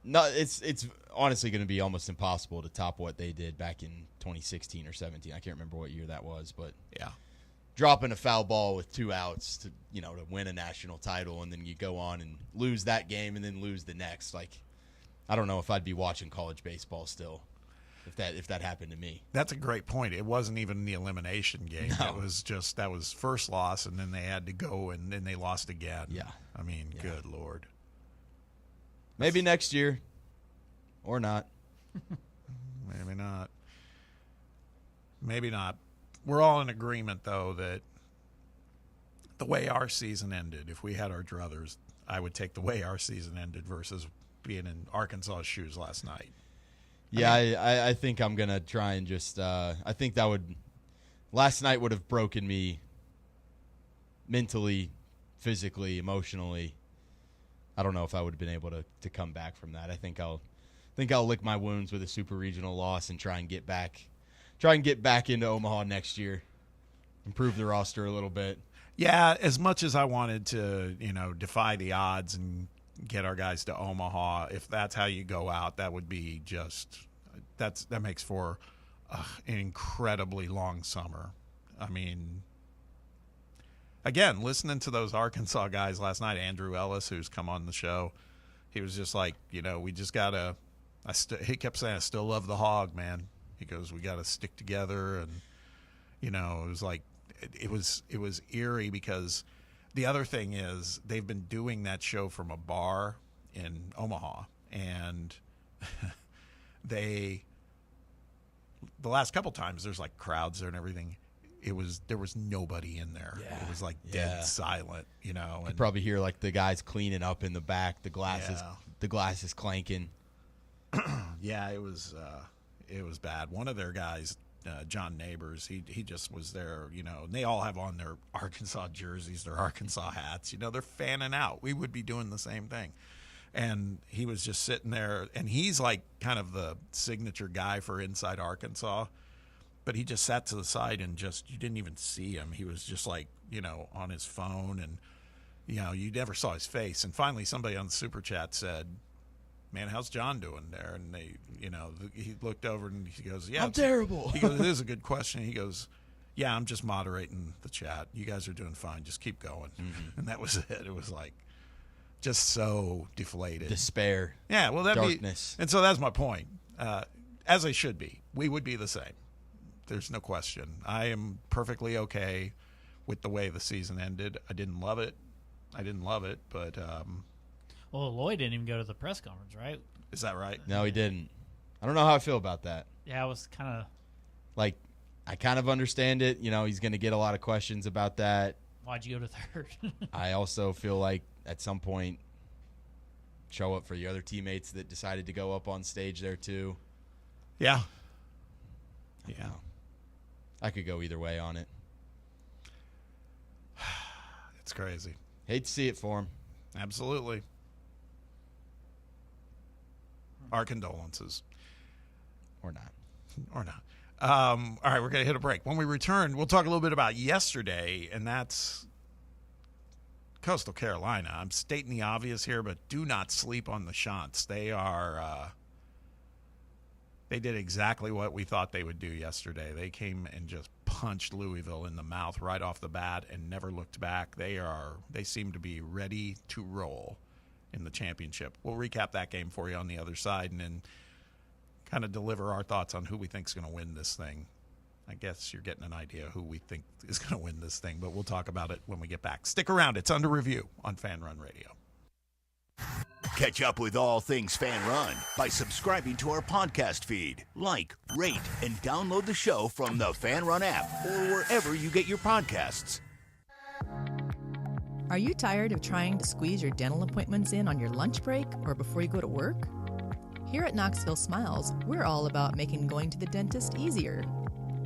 it's honestly going to be almost impossible to top what they did back in 2016 or 17. I can't remember what year that was, but yeah. Dropping a foul ball with 2 outs to win a national title, and then you go on and lose that game and then lose the next. Like, I don't know if I'd be watching college baseball still if that happened to me. That's a great point. It wasn't even the elimination game. No. It was just that was first loss, and then they had to go, and then they lost again. Yeah. I mean, good Lord. Maybe next year, or not. Maybe not. Maybe not. We're all in agreement, though, that the way our season ended, if we had our druthers, I would take the way our season ended versus being in Arkansas's shoes last night. Yeah, I think I'm going to try and just I think that would – last night would have broken me mentally, physically, emotionally. I don't know if I would have been able to come back from that. I think I'll lick my wounds with a super regional loss and try and get back into Omaha next year, improve the roster a little bit. Yeah, as much as I wanted to, defy the odds and get our guys to Omaha, if that's how you go out, that would be that makes for an incredibly long summer. I mean, again, listening to those Arkansas guys last night, Andrew Ellis, who's come on the show, he was just like, we just got to he kept saying, I still love the Hog, man. He goes, we got to stick together. And, it was like, it was eerie because the other thing is they've been doing that show from a bar in Omaha. And the last couple times there's like crowds there and everything. There was nobody in there. Yeah. It was like dead silent, You probably hear like the guys cleaning up in the back, the glass is clanking. Yeah, it was bad. One of their guys John Neighbors. He just was there, you know, and they all have on their Arkansas jerseys, their Arkansas hats. You know, they're fanning out. We would be doing the same thing. And he was just sitting there, and he's like kind of the signature guy for Inside Arkansas. But he just sat to the side and just, you didn't even see him. He was just like, you know, on his phone, and, you know, you never saw his face. And finally somebody on the Super Chat said, man, how's John doing there? And they, you know, he looked over and he goes, yeah, I'm terrible. He goes, it is a good question. He goes, yeah, I'm just moderating the chat. You guys are doing fine. Just keep going. Mm-hmm. And that was it. It was like just so deflated. Despair. Yeah, well, darkness. And so that's my point. As they should be. We would be the same. There's no question. I am perfectly okay with the way the season ended. I didn't love it, but well, Lloyd didn't even go to the press conference, right? Is that right? No, he didn't. I don't know how I feel about that. Yeah, I was kind of like, I kind of understand it. You know, he's going to get a lot of questions about that. Why'd you go to third? I also feel like at some point, show up for the other teammates that decided to go up on stage there too. Yeah. Yeah. I could go either way on it. It's crazy. Hate to see it for him. Absolutely. Our condolences. Or not. Or not. All right, we're going to hit a break. When we return, we'll talk a little bit about yesterday, and that's Coastal Carolina. I'm stating the obvious here, but do not sleep on the Chants. They are they did exactly what we thought they would do yesterday. They came and just punched Louisville in the mouth right off the bat and never looked back. They seem to be ready to roll in the championship. We'll recap that game for you on the other side and then kind of deliver our thoughts on who we think is going to win this thing. I guess you're getting an idea who we think is going to win this thing, but we'll talk about it when we get back. Stick around. It's Under Review on Fan Run Radio. Catch up with all things Fan Run by subscribing to our podcast feed. Like, rate, and download the show from the Fan Run app or wherever you get your podcasts. Are you tired of trying to squeeze your dental appointments in on your lunch break or before you go to work? Here at Knoxville Smiles, we're all about making going to the dentist easier.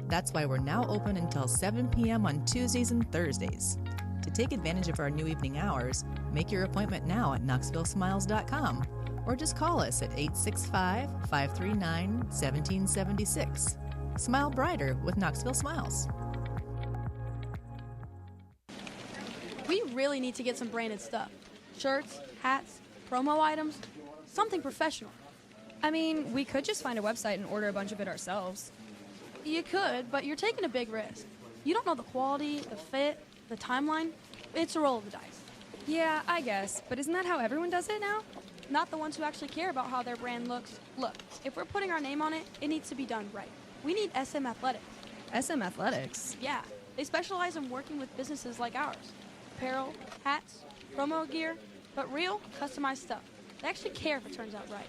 That's why we're now open until 7 p.m. on Tuesdays and Thursdays. To take advantage of our new evening hours, make your appointment now at knoxvillesmiles.com or just call us at 865-539-1776. Smile brighter with Knoxville Smiles. We really need to get some branded stuff. Shirts, hats, promo items, something professional. I mean, we could just find a website and order a bunch of it ourselves. You could, but you're taking a big risk. You don't know the quality, the fit, the timeline. It's a roll of the dice. Yeah, I guess. But isn't that how everyone does it now? Not the ones who actually care about how their brand looks. Look, if we're putting our name on it, it needs to be done right. We need SM Athletics. SM Athletics? Yeah. They specialize in working with businesses like ours. Apparel, hats, promo gear, but real, customized stuff. They actually care if it turns out right.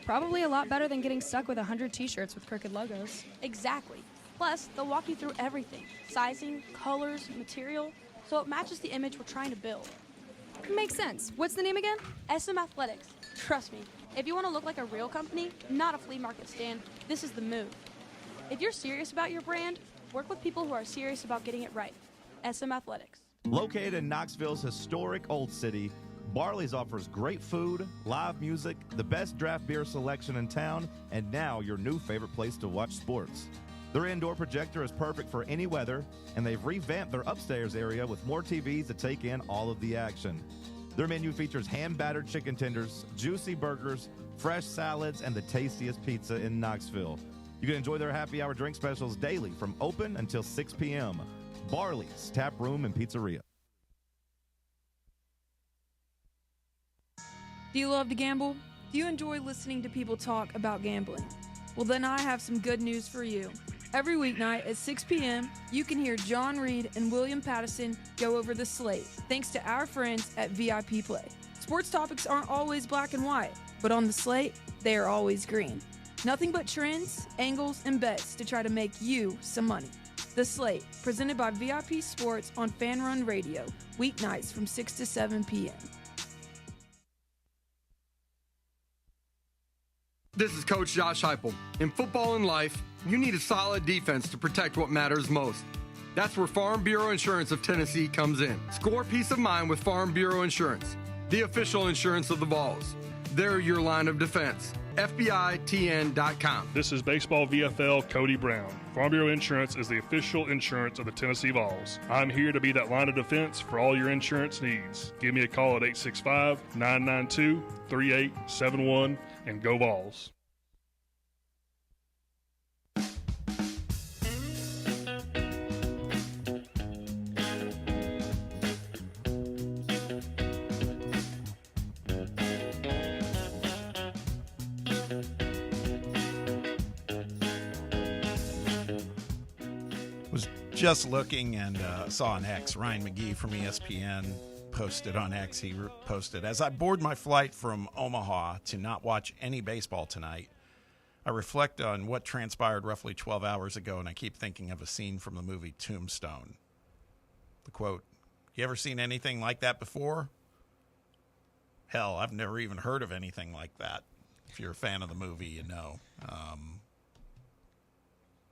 Probably a lot better than getting stuck with 100 t-shirts with crooked logos. Exactly. Plus, they'll walk you through everything. Sizing, colors, material, so it matches the image we're trying to build. Makes sense. What's the name again? SM Athletics. Trust me, if you want to look like a real company, not a flea market stand, this is the move. If you're serious about your brand, work with people who are serious about getting it right. SM Athletics. Located in Knoxville's historic Old City, Barley's offers great food, live music, the best draft beer selection in town, and now your new favorite place to watch sports. Their indoor projector is perfect for any weather, and they've revamped their upstairs area with more TVs to take in all of the action. Their menu features hand-battered chicken tenders, juicy burgers, fresh salads, and the tastiest pizza in Knoxville. You can enjoy their happy hour drink specials daily from open until 6 p.m. Barley's Tap Room and Pizzeria. Do you love to gamble? Do you enjoy listening to people talk about gambling? Well, then I have some good news for you. Every weeknight at 6 p.m., you can hear John Reed and William Pattison go over the slate, thanks to our friends at VIP Play. Sports topics aren't always black and white, but on the slate, they are always green. Nothing but trends, angles, and bets to try to make you some money. The Slate, presented by VIP Sports on Fan Run Radio, weeknights from 6 to 7 p.m. This is Coach Josh Heupel. In football and life, you need a solid defense to protect what matters most. That's where Farm Bureau Insurance of Tennessee comes in. Score peace of mind with Farm Bureau Insurance, the official insurance of the Vols. They're your line of defense. FBITN.com. This is Baseball VFL Cody Brown. Farm Bureau Insurance is the official insurance of the Tennessee Vols. I'm here to be that line of defense for all your insurance needs. Give me a call at 865-992-3871 and go Vols. Just looking and saw an X. Ryan McGee from ESPN posted on X. He posted, as I board my flight from Omaha to not watch any baseball tonight, I reflect on what transpired roughly 12 hours ago, and I keep thinking of a scene from the movie Tombstone. The quote, you ever seen anything like that before? Hell, I've never even heard of anything like that. If you're a fan of the movie, you know.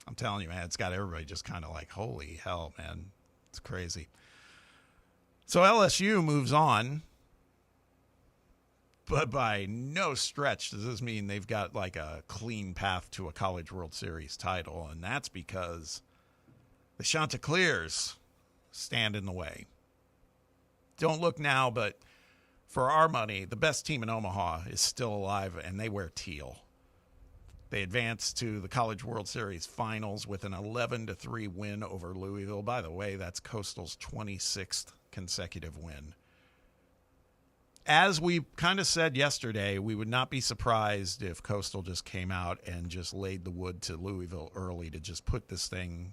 I'm telling you, man, it's got everybody just kind of like, holy hell, man. It's crazy. So LSU moves on, but by no stretch does this mean they've got like a clean path to a College World Series title, and that's because the Chanticleers stand in the way. Don't look now, but for our money, the best team in Omaha is still alive, and they wear teal. They advanced to the College World Series finals with an 11-3 win over Louisville. By the way, that's Coastal's 26th consecutive win. As we kind of said yesterday, we would not be surprised if Coastal just came out and just laid the wood to Louisville early to just put this thing,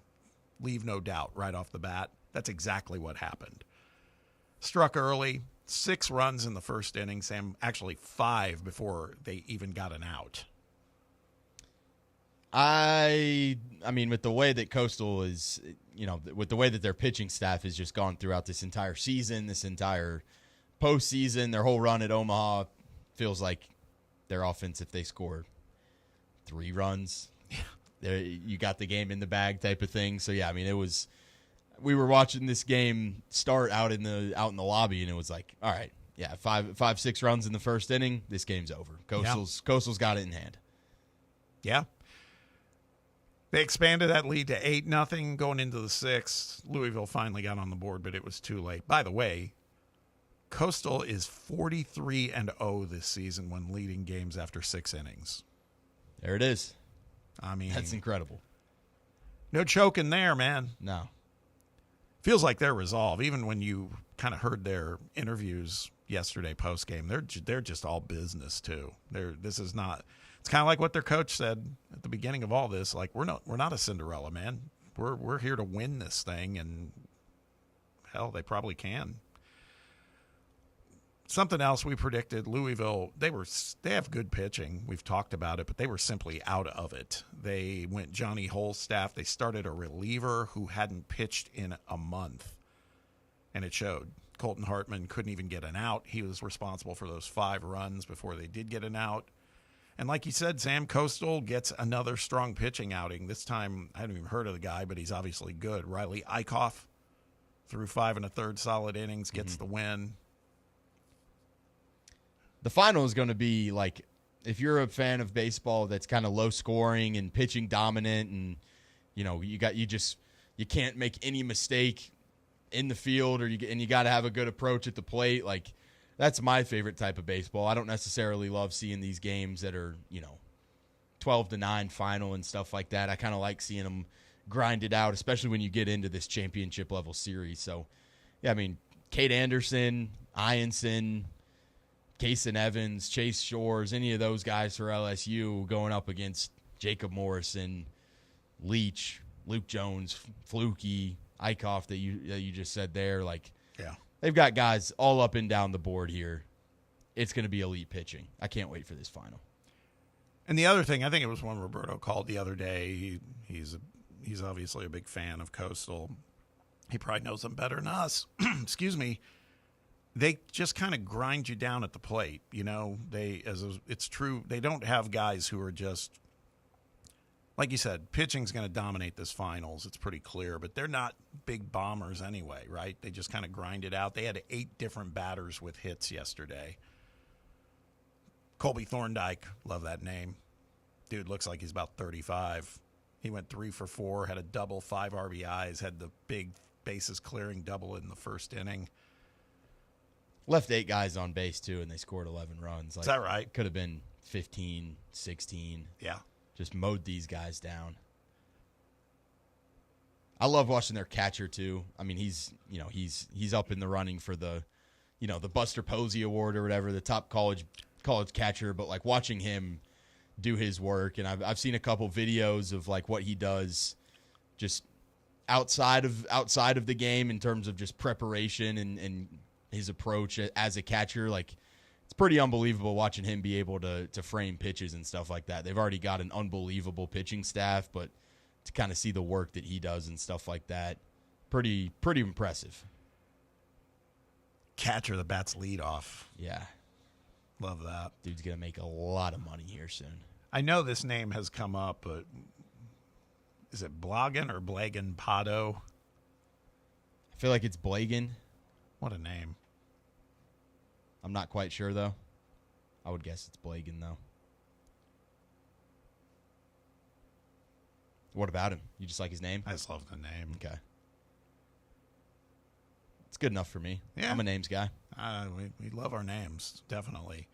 leave no doubt, right off the bat. That's exactly what happened. Struck early, 6 runs in the first inning, Sam, actually 5 before they even got an out. I mean, with the way that Coastal is, with the way that their pitching staff has just gone throughout this entire season, this entire postseason, their whole run at Omaha, feels like their offense, if they score 3 runs, you got the game in the bag type of thing. So, yeah, I mean, we were watching this game start out in the lobby, and it was like, all right, yeah, 5-6 runs in the first inning, this game's over. Coastal's got it in hand. Yeah. They expanded that lead to 8-0 going into the 6th. Louisville finally got on the board, but it was too late. By the way, Coastal is 43-0 this season when leading games after 6 innings. There it is. I mean, that's incredible. No choking there, man. No. Feels like they're resolved. Even when you kind of heard their interviews yesterday post-game, they're just all business too. This is not. It's kind of like what their coach said at the beginning of all this. Like, we're not a Cinderella, man. We're here to win this thing, and hell, they probably can. Something else we predicted: Louisville. They have good pitching. We've talked about it, but they were simply out of it. They went Johnny Holstaff. They started a reliever who hadn't pitched in a month, and it showed. Colton Hartman couldn't even get an out. He was responsible for those 5 runs before they did get an out. And like you said, Sam, Coastal gets another strong pitching outing. This time, I hadn't even heard of the guy, but he's obviously good. Riley Eichhoff threw 5 1/3 solid innings, gets the win. The final is going to be like, if you're a fan of baseball that's kind of low scoring and pitching dominant, and you can't make any mistake in the field, and you got to have a good approach at the plate, like. That's my favorite type of baseball. I don't necessarily love seeing these games that are, 12-9 final and stuff like that. I kind of like seeing them grind it out, especially when you get into this championship level series. So, yeah, I mean, Cade Anderson, Ianson, Kason Evans, Chase Shores, any of those guys for LSU going up against Jacob Morrison, Leach, Luke Jones, Fluky, Eichhoff that you just said there. Like, yeah. They've got guys all up and down the board here. It's going to be elite pitching. I can't wait for this final. And the other thing, I think it was one Roberto called the other day. He's obviously a big fan of Coastal. He probably knows them better than us. Excuse me. they just kind of grind you down at the plate. You know, it's true. They don't have guys who are just, like you said, pitching's going to dominate this finals. It's pretty clear, but they're not big bombers anyway, right? They just kind of grind it out. They had 8 different batters with hits yesterday. Colby Thorndike, love that name. Dude looks like he's about 35. He went 3 for 4, had a double, 5 RBIs, had the big bases clearing double in the first inning. Left 8 guys on base, too, and they scored 11 runs. Is that right? Could have been 15, 16. Yeah. Just mowed these guys down. I love watching their catcher, too. I mean, he's up in the running for the Buster Posey Award or whatever, the top college catcher, but, like, watching him do his work, and I've seen a couple videos of, like, what he does just outside of the game in terms of just preparation and his approach as a catcher. Like, it's pretty unbelievable watching him be able to frame pitches and stuff like that. They've already got an unbelievable pitching staff, but to kind of see the work that he does and stuff like that, pretty impressive. Catcher that bats leadoff. Yeah. Love that. Dude's going to make a lot of money here soon. I know this name has come up, but is it Blagan or Blagan Pado? I feel like it's Blagan. What a name. I'm not quite sure, though. I would guess it's Blagan, though. What about him? You just like his name? I just love the name. Okay. It's good enough for me. Yeah. I'm a names guy. We love our names, definitely.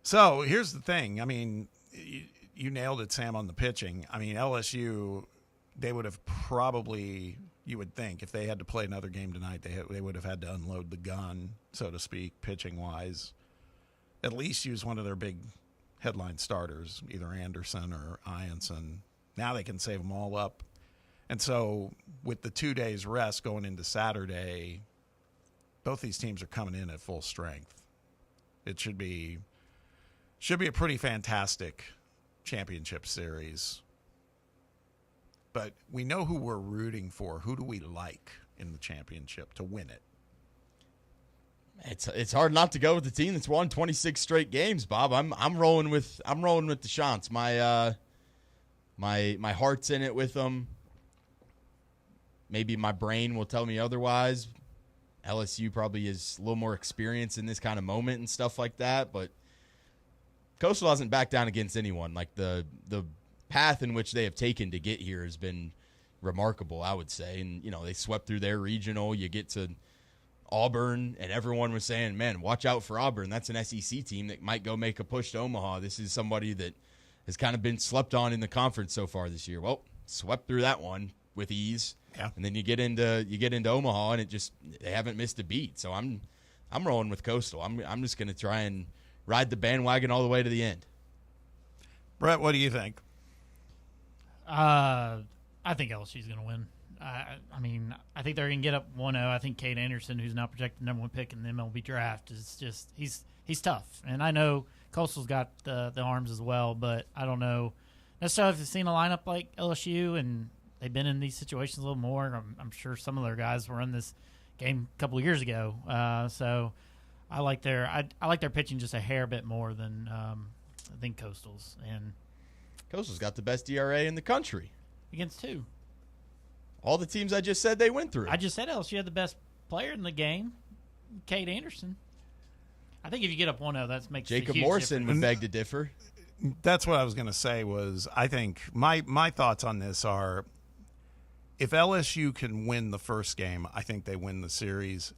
So here's the thing. I mean, you nailed it, Sam, on the pitching. I mean, LSU, they would have probably, you would think, if they had to play another game tonight, they would have had to unload the gun, so to speak, pitching-wise. At least use one of their big headline starters, either Anderson or Ianson. Now they can save them all up. And so with the 2 days rest going into Saturday, both these teams are coming in at full strength. It should be a pretty fantastic championship series. But we know who we're rooting for. Who do we like in the championship to win it? It's hard not to go with the team that's won 26 straight games, Bob. I'm rolling with the Chants. My heart's in it with them. Maybe my brain will tell me otherwise. LSU probably is a little more experienced in this kind of moment and stuff like that, but Coastal hasn't backed down against anyone. Like the path in which they have taken to get here has been remarkable, I would say. And, they swept through their regional. You get to Auburn, and everyone was saying, man, watch out for Auburn. That's an SEC team that might go make a push to Omaha. This is somebody that has kind of been slept on in the conference so far this year. Well, swept through that one with ease. Yeah. And then you get into Omaha, and they haven't missed a beat. So I'm rolling with Coastal. I'm just going to try and ride the bandwagon all the way to the end. Brett, what do you think? I think LSU's going to win. I mean, I think they're going to get up 1-0. I think Cade Anderson, who's now projected number 1 pick in the MLB draft, is just he's tough. And I know Coastal's got the arms as well, but I don't know necessarily if they've seen a lineup like LSU and they've been in these situations a little more. I'm sure some of their guys were in this game a couple of years ago. So I like their pitching just a hair bit more than Coastal's. And Coastal's got the best ERA in the country. Against who? All the teams I just said they went through. I just said LSU had the best player in the game, Cade Anderson. I think if you get up 1-0, that makes Jacob a huge Morrison difference. would beg to differ. That's what I was going to say was I think my thoughts on this are if LSU can win the first game, I think they win the series.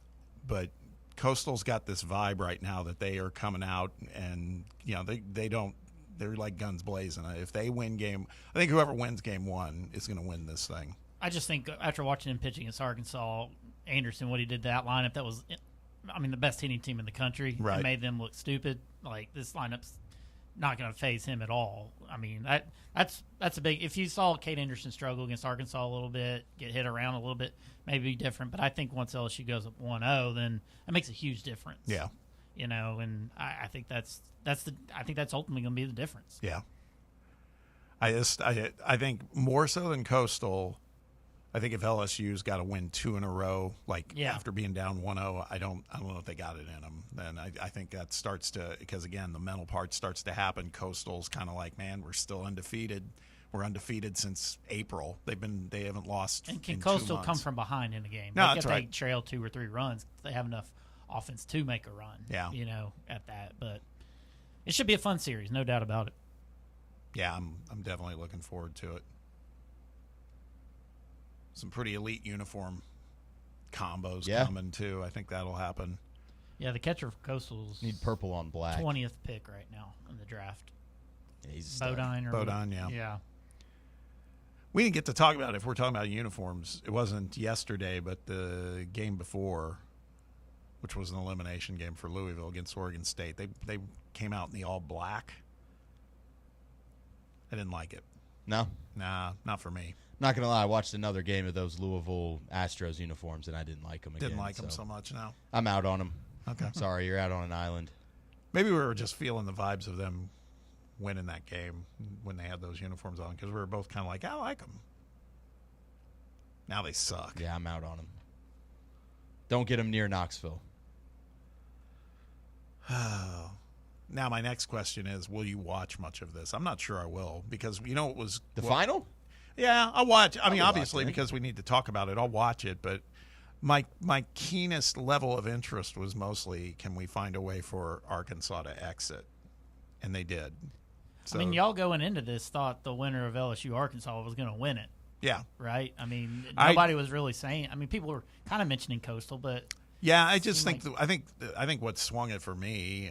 But Coastal's got this vibe right now that they are coming out and, they're like guns blazing. If they win I think whoever wins game 1 is going to win this thing. I just think after watching him pitching against Arkansas, Anderson, what he did to that lineup, that was, the best hitting team in the country. Right. It made them look stupid. Like, this lineup's not going to phase him at all. I mean, that's a big. If you saw Cade Anderson struggle against Arkansas a little bit, get hit around a little bit, maybe be different. But I think once LSU goes up 1-0, then that makes a huge difference. Yeah. And I think that's ultimately going to be the difference. Yeah. I think more so than Coastal, I think if LSU's got to win 2 in a row, after being down 1-0, I don't know if they got it in them. Then I think that starts to, because again, the mental part starts to happen. Coastal's kind of like, man, we're still undefeated. We're undefeated since April. They haven't lost. And can in Coastal 2 months. come from behind in the game? No, like that's if right. they trail 2 or 3 runs, they have enough offense to make a run. Yeah. At that. But it should be a fun series, no doubt about it. Yeah, I'm definitely looking forward to it. Some pretty elite uniform combos coming too. I think that'll happen. Yeah, the catcher for Coastal's need purple on black. 20th pick right now in the draft. Yeah, he's Bodine, yeah. Yeah. We didn't get to talk about it. If we're talking about uniforms, it wasn't yesterday, but the game before, which was an elimination game for Louisville against Oregon State. They came out in the all black. I didn't like it. No? Nah, not for me. Not going to lie, I watched another game of those Louisville Astros uniforms, and I didn't like them again. Didn't like them so much, no. I'm out on them. Okay. Sorry, you're out on an island. Maybe we were just feeling the vibes of them winning that game when they had those uniforms on, because we were both kind of like, I like them. Now they suck. Yeah, I'm out on them. Don't get them near Knoxville. Now my next question is, will you watch much of this? I'm not sure I will, because it was the final. Yeah, I'll watch. I mean, I'll obviously, watch it. because we need to talk about it, I'll watch it. But my keenest level of interest was mostly, can we find a way for Arkansas to exit? And they did. So, I mean, y'all going into this thought the winner of LSU Arkansas was going to win it. Yeah. Right? I mean, nobody was really saying. I mean, people were kind of mentioning Coastal, but yeah, I just think I think what swung it for me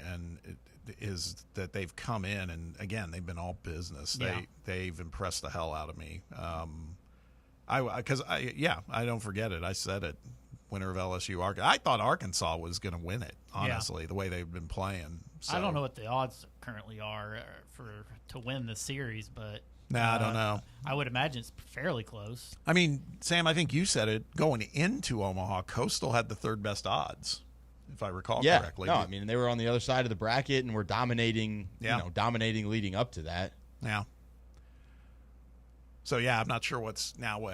is that they've come in, and again, they've been all business. They've impressed the hell out of me. I don't forget it. I said it. Winner of LSU Arkansas. I thought Arkansas was going to win it, honestly, the way they've been playing. So. I don't know what the odds currently are to win the series, but I don't know. I would imagine it's fairly close. I mean, Sam, I think you said it. Going into Omaha, Coastal had the 3rd best odds, if I recall correctly. No, I mean, they were on the other side of the bracket and were dominating. Yeah. Dominating leading up to that. Yeah. So I'm not sure what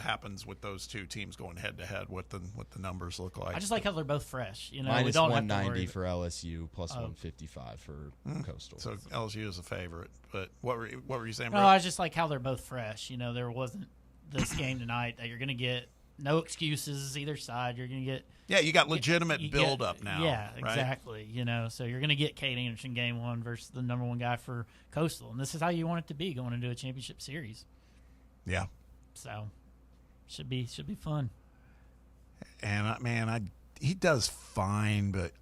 happens with those two teams going head to head. What the numbers look like. I just like how they're both fresh. Minus we don't 190 for LSU, plus 155 for Coastal. So LSU is a favorite. But what were you saying? No, Brett? I just like how they're both fresh. There wasn't this game tonight that you're going to get no excuses either side. You're going to get you got legitimate build up now. Yeah, right? exactly. So you're going to get Cade Anderson game 1 versus the number 1 guy for Coastal, and this is how you want it to be going into a championship series. Yeah. So should be fun. And he does fine, but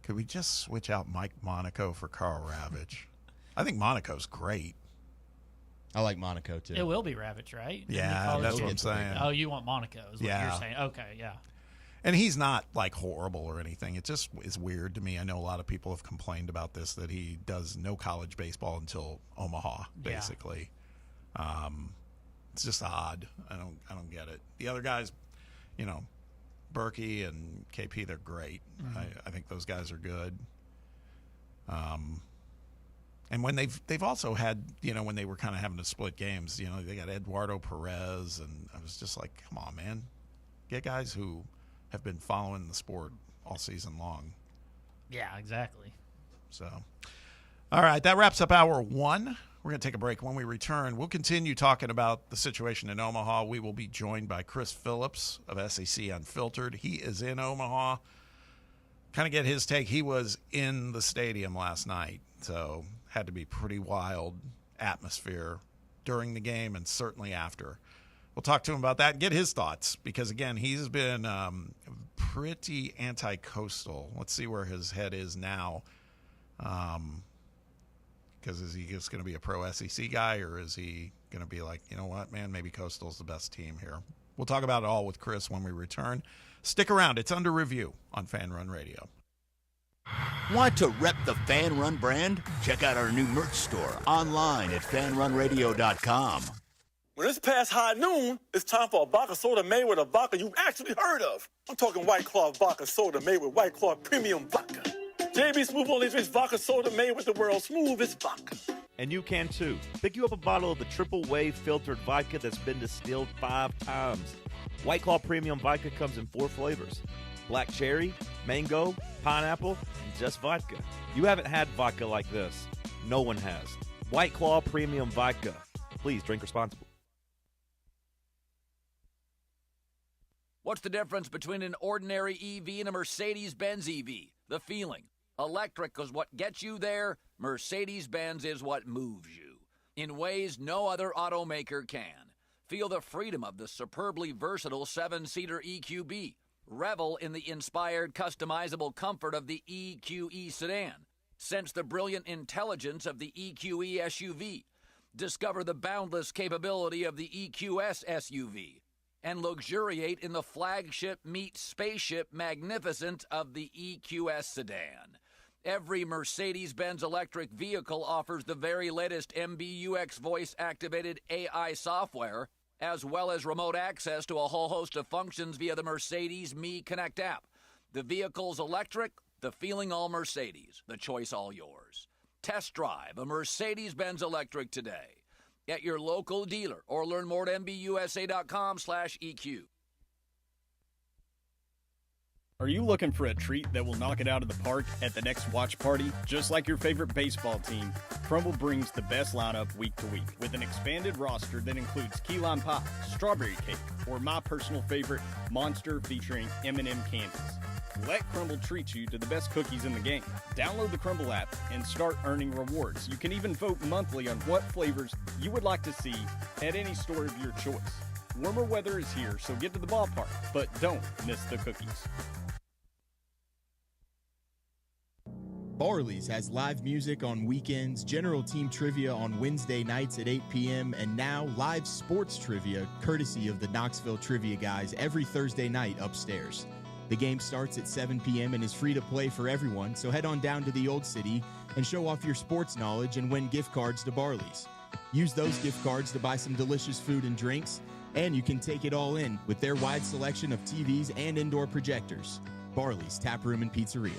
could we just switch out Mike Monaco for Carl Ravitch? I think Monaco's great. I like Monaco too. It will be Ravitch, right? Yeah, that's what I'm saying. Oh, you want Monaco is what you're saying. Okay, yeah. And he's not like horrible or anything. It just is weird to me. I know a lot of people have complained about this, that he does no college baseball until Omaha, basically. Yeah. It's just odd. I don't get it. The other guys, Berkey and KP, they're great. Mm-hmm. I think those guys are good. And when they've also had, when they were kind of having to split games, they got Eduardo Perez, and I was just like, come on, man, get guys who have been following the sport all season long. Yeah, exactly. So, all right, that wraps up hour 1. We're going to take a break. When we return, we'll continue talking about the situation in Omaha. We will be joined by Chris Phillips of SEC Unfiltered. He is in Omaha. Kind of get his take. He was in the stadium last night, so had to be pretty wild atmosphere during the game and certainly after. We'll talk to him about that and get his thoughts because, again, he's been pretty anti-coastal. Let's see where his head is now. Because is he just going to be a pro SEC guy, or is he going to be like, you know what, man, maybe Coastal's the best team here? We'll talk about it all with Chris when we return. Stick around. It's under review on Fan Run Radio. Want to rep the Fan Run brand? Check out our new merch store online at fanrunradio.com. When it's past high noon, it's time for a vodka soda made with a vodka you've actually heard of. I'm talking White Claw vodka soda made with White Claw premium vodka. JB Smooth only drinks vodka soda made with the world's smoothest vodka. And you can too. Pick you up a bottle of the triple wave filtered vodka that's been distilled 5 times. White Claw Premium Vodka comes in 4 flavors: black cherry, mango, pineapple, and just vodka. You haven't had vodka like this. No one has. White Claw Premium Vodka. Please drink responsibly. What's the difference between an ordinary EV and a Mercedes-Benz EV? The feeling. Electric is what gets you there. Mercedes-Benz is what moves you in ways no other automaker can. Feel the freedom of the superbly versatile 7-seater EQB. Revel in the inspired, customizable comfort of the EQE sedan. Sense the brilliant intelligence of the EQE SUV. Discover the boundless capability of the EQS SUV. And luxuriate in the flagship meets spaceship magnificence of the EQS sedan. Every Mercedes-Benz electric vehicle offers the very latest MBUX voice-activated AI software, as well as remote access to a whole host of functions via the Mercedes Me Connect app. The vehicle's electric, the feeling all Mercedes, the choice all yours. Test drive a Mercedes-Benz electric today at your local dealer or learn more at mbusa.com/EQ. Are you looking for a treat that will knock it out of the park at the next watch party? Just like your favorite baseball team, Crumble brings the best lineup week to week with an expanded roster that includes key lime pie, strawberry cake, or my personal favorite, Monster featuring M&M candies. Let Crumble treat you to the best cookies in the game. Download the Crumble app and start earning rewards. You can even vote monthly on what flavors you would like to see at any store of your choice. Warmer weather is here, so get to the ballpark, but don't miss the cookies. Barley's has live music on weekends, general team trivia on Wednesday nights at 8 p.m., and now live sports trivia courtesy of the Knoxville Trivia Guys every Thursday night upstairs. The game starts at 7 p.m. and is free to play for everyone, so head on down to the Old City and show off your sports knowledge and win gift cards to Barley's. Use those gift cards to buy some delicious food and drinks, and you can take it all in with their wide selection of TVs and indoor projectors. Barley's Tap Room and Pizzeria.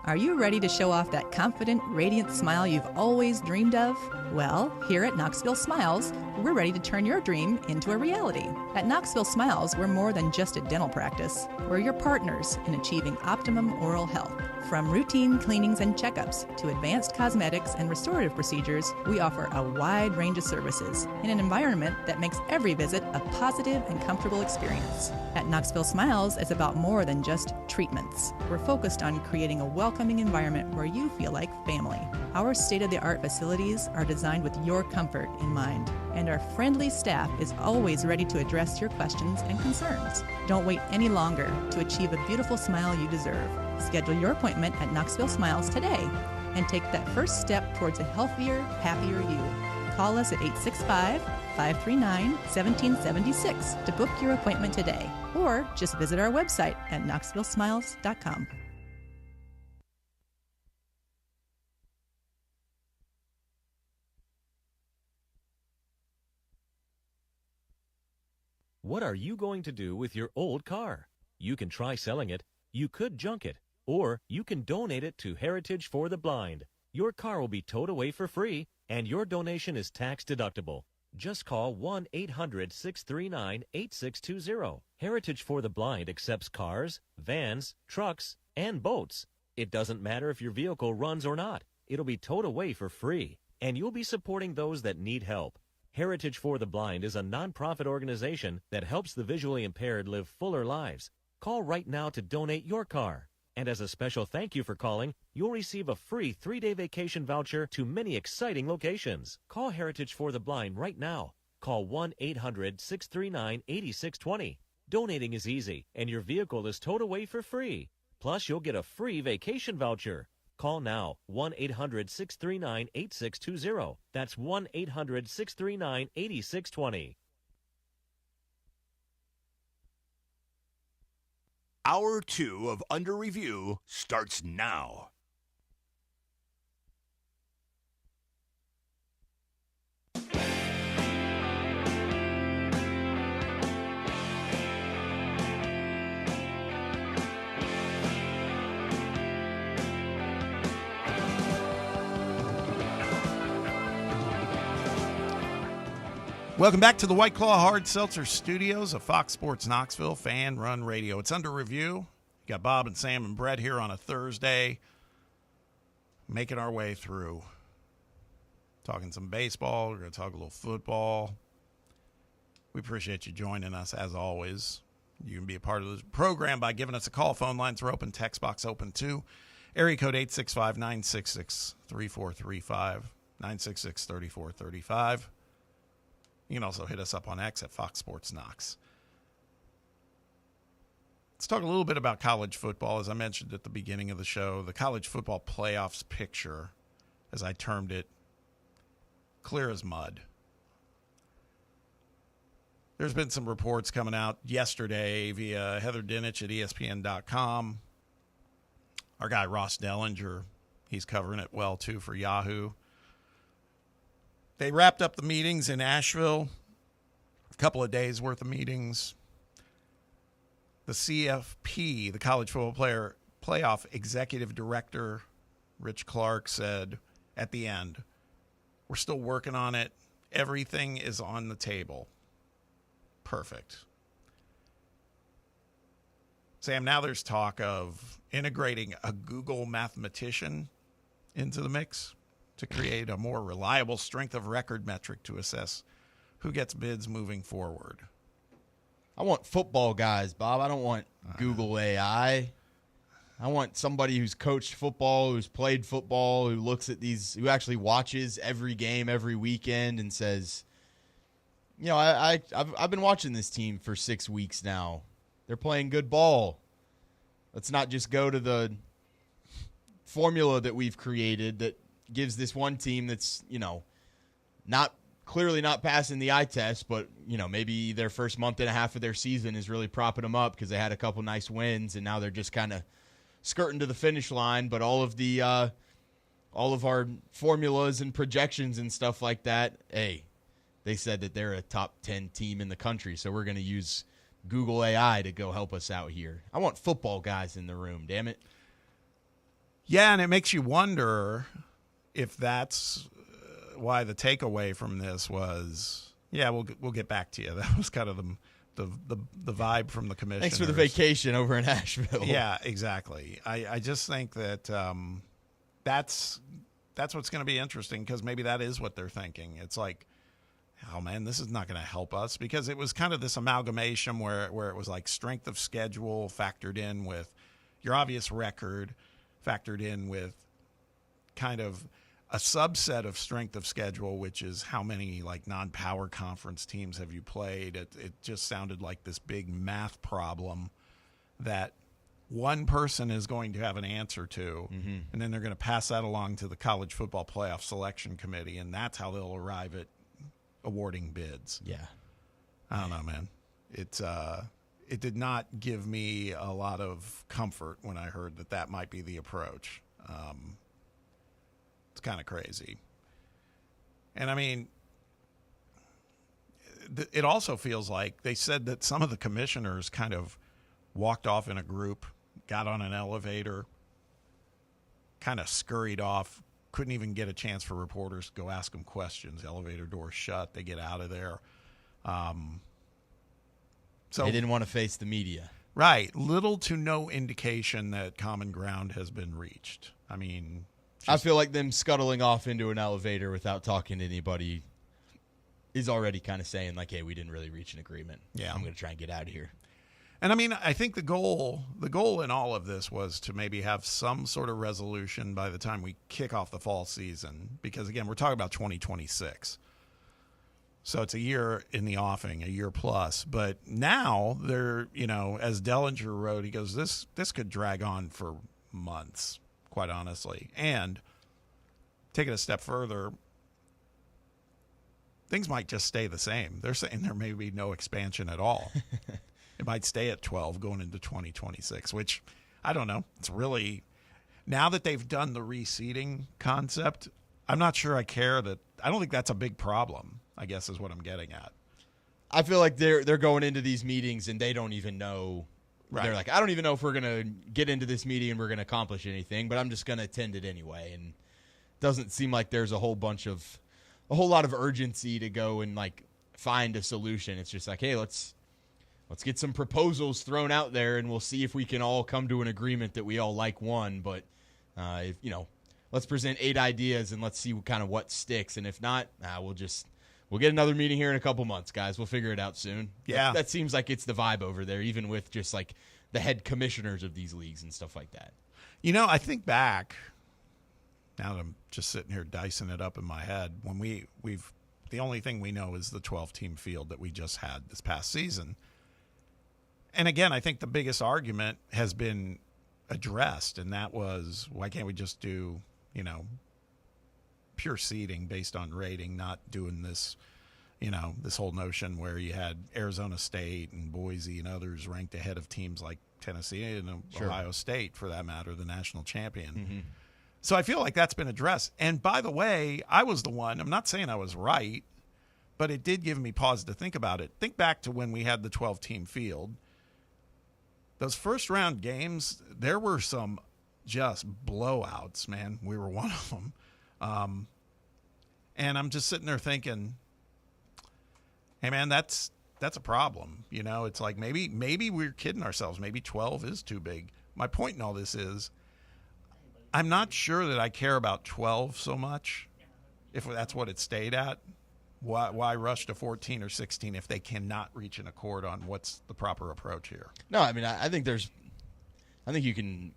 Are you ready to show off that confident, radiant smile you've always dreamed of? Well, here at Knoxville Smiles, we're ready to turn your dream into a reality. At Knoxville Smiles, we're more than just a dental practice. We're your partners in achieving optimum oral health. From routine cleanings and checkups to advanced cosmetics and restorative procedures, we offer a wide range of services in an environment that makes every visit a positive and comfortable experience. At Knoxville Smiles, it's about more than just treatments. We're focused on creating a welcoming environment where you feel like family. Our state-of-the-art facilities are designed with your comfort in mind, and our friendly staff is always ready to address your questions and concerns. Don't wait any longer to achieve a beautiful smile you deserve. Schedule your appointment at Knoxville Smiles today and take that first step towards a healthier, happier you. Call us at 865-539-1776 to book your appointment today, or just visit our website at knoxvillesmiles.com. What are you going to do with your old car? You can try selling it, you could junk it, or you can donate it to Heritage for the Blind. Your car will be towed away for free, and your donation is tax deductible. Just call 1-800-639-8620. Heritage for the Blind accepts cars, vans, trucks, and boats. It doesn't matter if your vehicle runs or not. It'll be towed away for free, and you'll be supporting those that need help. Heritage for the Blind is a nonprofit organization that helps the visually impaired live fuller lives. Call right now to donate your car. And as a special thank you for calling, you'll receive a free 3-day vacation voucher to many exciting locations. Call Heritage for the Blind right now. Call 1-800-639-8620. Donating is easy, and your vehicle is towed away for free. Plus, you'll get a free vacation voucher. Call now, 1-800-639-8620. That's 1-800-639-8620. Hour 2 of Under Review starts now. Welcome back to the White Claw Hard Seltzer Studios of Fox Sports Knoxville Fan Run Radio. It's under review. You got Bob and Sam and Brett here on a Thursday, making our way through. Talking some baseball. We're going to talk a little football. We appreciate you joining us, as always. You can be a part of the program by giving us a call. Phone lines are open. Text box open, too. Area code 865-966-3435. 966-3435. You can also hit us up on X at Fox Sports Knox. Let's talk a little bit about college football. As I mentioned at the beginning of the show, the college football playoffs picture, as I termed it, clear as mud. There's been some reports coming out yesterday via Heather Dinich at ESPN.com. Our guy Ross Dellinger, he's covering it well, too, for Yahoo. They wrapped up the meetings in Asheville, a couple of days' worth of meetings. The CFP, the College Football Playoff Executive Director, Rich Clark, said at the end, we're still working on it. Everything is on the table. Perfect. Sam, now there's talk of integrating a Google mathematician into the mix to create a more reliable strength of record metric to assess who gets bids moving forward. I want football guys, Bob. I don't want Google AI. I want somebody who's coached football, who's played football, who looks at these, who actually watches every game every weekend and says, you know, I've been watching this team for 6 weeks now. They're playing good ball. Let's not just go to the formula that we've created that gives this one team that's, you know, clearly not passing the eye test, but, you know, maybe their first month and a half of their season is really propping them up because they had a couple nice wins and now they're just kind of skirting to the finish line. But all of our formulas and projections and stuff like that, hey, they said that they're a top 10 team in the country, so we're going to use Google AI to go help us out here. I want football guys in the room, damn it. Yeah, and it makes you wonder if that's why the takeaway from this was, yeah, we'll get back to you. That was kind of the vibe from the commissioners. Thanks for the vacation over in Asheville. Yeah, exactly. I just think that that's what's going to be interesting because maybe that is what they're thinking. It's like, oh, man, this is not going to help us because it was kind of this amalgamation where it was like strength of schedule factored in with your obvious record, factored in with kind of a subset of strength of schedule, which is how many like non-power conference teams have you played. It just sounded like this big math problem that one person is going to have an answer to, and then they're going to pass that along to the College Football Playoff Selection Committee, and that's how they'll arrive at awarding bids. Yeah. I don't know, man. It did not give me a lot of comfort when I heard that might be the approach. It's kind of crazy. And I mean, it also feels like they said that some of the commissioners kind of walked off in a group, got on an elevator, kind of scurried off, couldn't even get a chance for reporters to go ask them questions. The elevator doors shut. They get out of there. So they didn't want to face the media. Right. Little to no indication that common ground has been reached. I mean, I feel like them scuttling off into an elevator without talking to anybody is already kind of saying, like, hey, we didn't really reach an agreement. Yeah. I'm going to try and get out of here. And I mean, I think the goal in all of this was to maybe have some sort of resolution by the time we kick off the fall season, because again, we're talking about 2026. So it's a year in the offing, a year plus. But now they're, you know, as Dellinger wrote, he goes, this could drag on for months, quite honestly. And take it a step further, things might just stay the same. They're saying there may be no expansion at all. It might stay at 12 going into 2026, which I don't know. It's really, now that they've done the reseeding concept, I'm not sure I care that. I don't think that's a big problem, I guess is what I'm getting at. I feel like they're going into these meetings and they don't even know. Right. They're like, I don't even know if we're going to get into this meeting and we're going to accomplish anything, but I'm just going to attend it anyway. And it doesn't seem like there's a whole lot of urgency to go and like find a solution. It's just like, hey, let's get some proposals thrown out there, and we'll see if we can all come to an agreement that we all like one. But let's present 8 ideas and let's see what sticks. And if not, we'll get another meeting here in a couple months, guys. We'll figure it out soon. Yeah, that seems like it's the vibe over there, even with just like the head commissioners of these leagues and stuff like that. I think back. Now that I'm just sitting here dicing it up in my head, when we've the only thing we know is the 12-team field that we just had this past season. And again, I think the biggest argument has been addressed, and that was, why can't we just do, pure seeding based on rating, not doing this, this whole notion where you had Arizona State and Boise and others ranked ahead of teams like Tennessee and Ohio State, for that matter, the national champion. Mm-hmm. So I feel like that's been addressed. And by the way, I was the one, I'm not saying I was right, but it did give me pause to think about it. Think back to when we had the 12-team field. Those first-round games, there were some just blowouts, man. We were one of them. And I'm just sitting there thinking, hey, man, that's a problem. It's like maybe we're kidding ourselves. Maybe 12 is too big. My point in all this is, I'm not sure that I care about 12 so much, if that's what it stayed at. Why rush to 14 or 16 if they cannot reach an accord on what's the proper approach here? No, I mean, I think you can,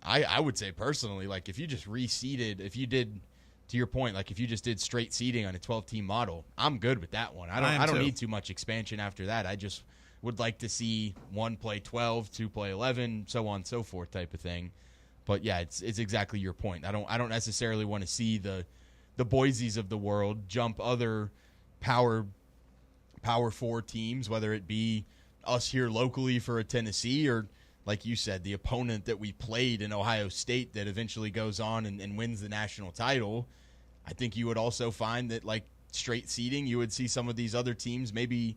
I would say personally, like if you just reseeded, if you did, to your point, like if you just did straight seeding on a 12-team model, I'm good with that one. I don't need too much expansion after that. I just would like to see 1 play 12, 2 play 11, so on and so forth type of thing. But yeah, it's exactly your point. I don't necessarily want to see the Boise's of the world jump other Power 4 teams, whether it be us here locally for a Tennessee or, like you said, the opponent that we played in Ohio State that eventually goes on and wins the national title. I think you would also find that, like straight seeding, you would see some of these other teams maybe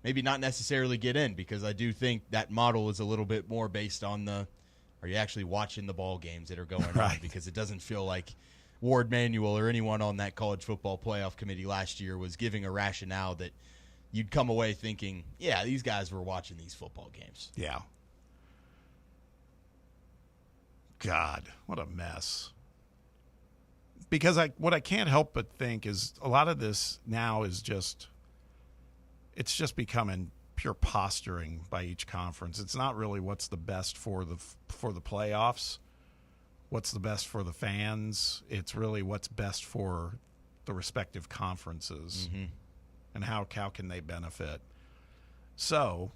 not necessarily get in, because I do think that model is a little bit more based on are you actually watching the ball games that are going on? Because it doesn't feel like Ward Manuel or anyone on that college football playoff committee last year was giving a rationale that you'd come away thinking, yeah, these guys were watching these football games. Yeah. God, what a mess. Because what I can't help but think is a lot of this now is it's just becoming pure posturing by each conference. It's not really what's the best for the playoffs, what's the best for the fans. It's really what's best for the respective conferences, and how can they benefit. So,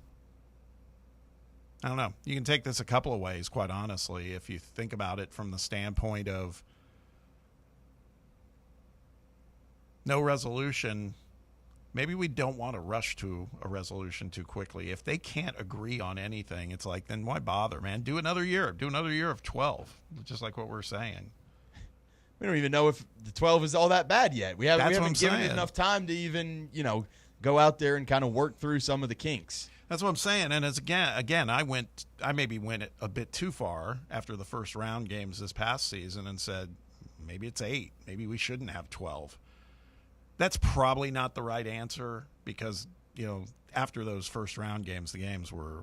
I don't know. You can take this a couple of ways, quite honestly, if you think about it from the standpoint of no resolution. Maybe we don't want to rush to a resolution too quickly. If they can't agree on anything, it's like, then why bother, man? Do another year. Do another year of 12, just like what we're saying. We don't even know if the 12 is all that bad yet. We haven't given it enough time to even, go out there and kind of work through some of the kinks. That's what I'm saying. And as again, I maybe went a bit too far after the first round games this past season and said, maybe it's 8. Maybe we shouldn't have 12. That's probably not the right answer, because, after those first round games, the games were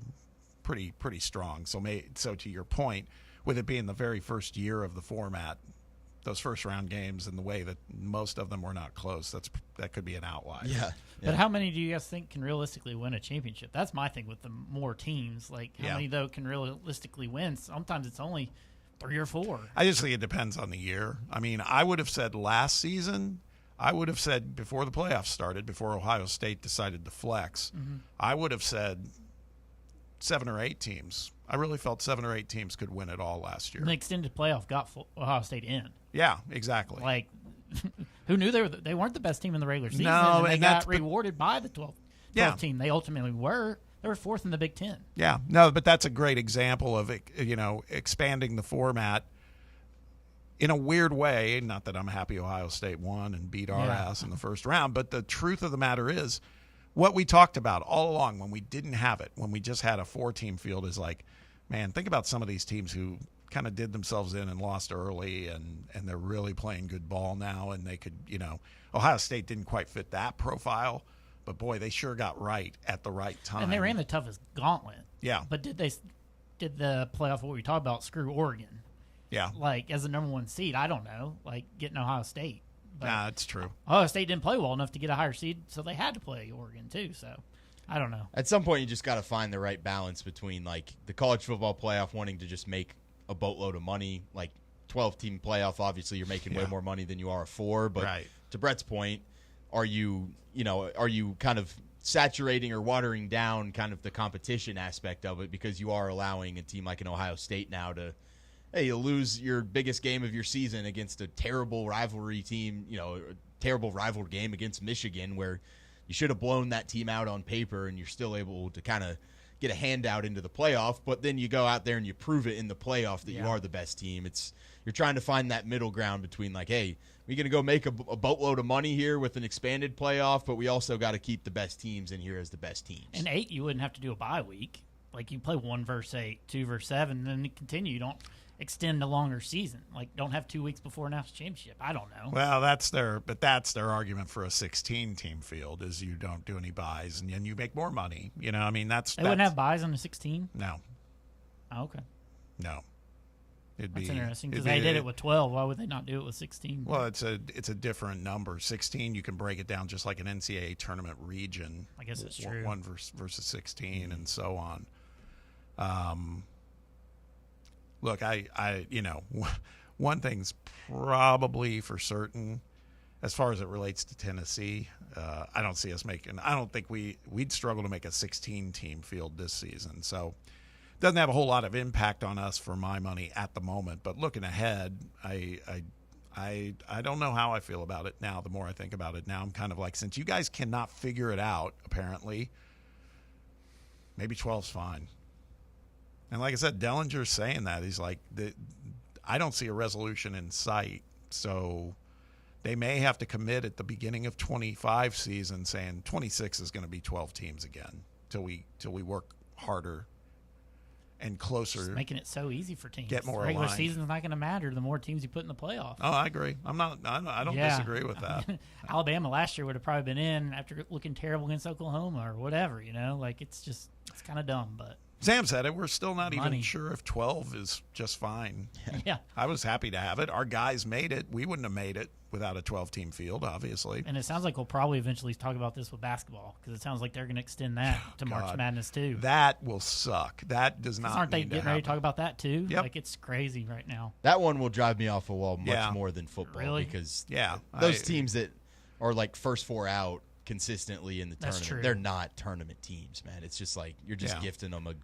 pretty strong. So to your point, with it being the very first year of the format, those first round games and the way that most of them were not close, that could be an outlier. Yeah. But how many do you guys think can realistically win a championship? That's my thing with the more teams. Like, how many, though, can realistically win? Sometimes it's only 3 or 4. I just think it depends on the year. I mean, I would have said last season, I would have said before the playoffs started, before Ohio State decided to flex, I would have said 7 or 8 teams. I really felt 7 or 8 teams could win it all last year. And the extended playoff got Ohio State in. Yeah, exactly. Like, who knew they weren't the best team in the regular season? No, and they got rewarded by the 12 team. They ultimately were. They were 4th in the Big Ten. Yeah, no, but that's a great example of expanding the format in a weird way. Not that I'm happy Ohio State won and beat our ass in the first round, but the truth of the matter is, what we talked about all along when we didn't have it, when we just had a 4-team field, is like, man, think about some of these teams who kind of did themselves in and lost early, and they're really playing good ball now, and they could, Ohio State didn't quite fit that profile, But, boy, they sure got right at the right time. And they ran the toughest gauntlet. Yeah. But did the playoff, what we talked about, screw Oregon? Yeah. Like, as the number 1 seed, I don't know. Like, getting Ohio State. But Nah, it's true. Ohio State didn't play well enough to get a higher seed, so they had to play Oregon, too. So, I don't know. At some point, you just got to find the right balance between, like, the college football playoff wanting to just make a boatload of money. Like, 12-team playoff, obviously, you're making way more money than you are a 4. But to Brett's point, are you kind of saturating or watering down kind of the competition aspect of it because you are allowing a team like an Ohio State now to, hey, you'll lose your biggest game of your season against a terrible rivalry team, a terrible rival game against Michigan where you should have blown that team out on paper and you're still able to kind of get a handout into the playoff, but then you go out there and you prove it in the playoff that you are the best team. You're trying to find that middle ground between like, hey, we're going to go make a boatload of money here with an expanded playoff, but we also got to keep the best teams in here as the best teams. In 8, you wouldn't have to do a bye week. Like, you play 1 versus 8, 2 versus 7, and then you continue. You don't extend a longer season. Like, don't have 2 weeks before a national championship. I don't know. Well, that's their argument for a 16-team field is you don't do any buys and then you make more money. They wouldn't have buys on the 16? No. Oh, okay. No. That's interesting because they did it with 12. Why would they not do it with 16? Well, it's a different number. 16, you can break it down just like an NCAA tournament region. I guess it's true. 1 versus 16 and so on. Look, one thing's probably for certain, as far as it relates to Tennessee, I don't see us I don't think we'd struggle to make a 16-team field this season. So it doesn't have a whole lot of impact on us for my money at the moment. But looking ahead, I don't know how I feel about it now. The more I think about it now, I'm kind of like, since you guys cannot figure it out, apparently, maybe 12's fine. And like I said, Dellinger's saying that. He's like, I don't see a resolution in sight. So they may have to commit at the beginning of 25 season saying 26 is going to be 12 teams again till we work harder and closer. Just making it so easy for teams. Get more the regular aligned. Season's not going to matter the more teams you put in the playoff. Oh, I agree. I don't disagree with that. Alabama last year would have probably been in after looking terrible against Oklahoma or whatever, Like, it's kind of dumb, but. Sam said it. We're still not Money. even sure if 12 is just fine. Yeah. I was happy to have it. Our guys made it. We wouldn't have made it without a 12-team field, obviously. And it sounds like we'll probably eventually talk about this with basketball because it sounds like they're going to extend that to March Madness too. That will suck. That does not. Aren't they getting ready to talk about that too? Yep. Like, it's crazy right now. That one will drive me off a wall much more than football. Really? Because Yeah. those teams that are like first 4 out consistently in the That's tournament, true. they're not tournament teams, man. It's just like you're just gifting them a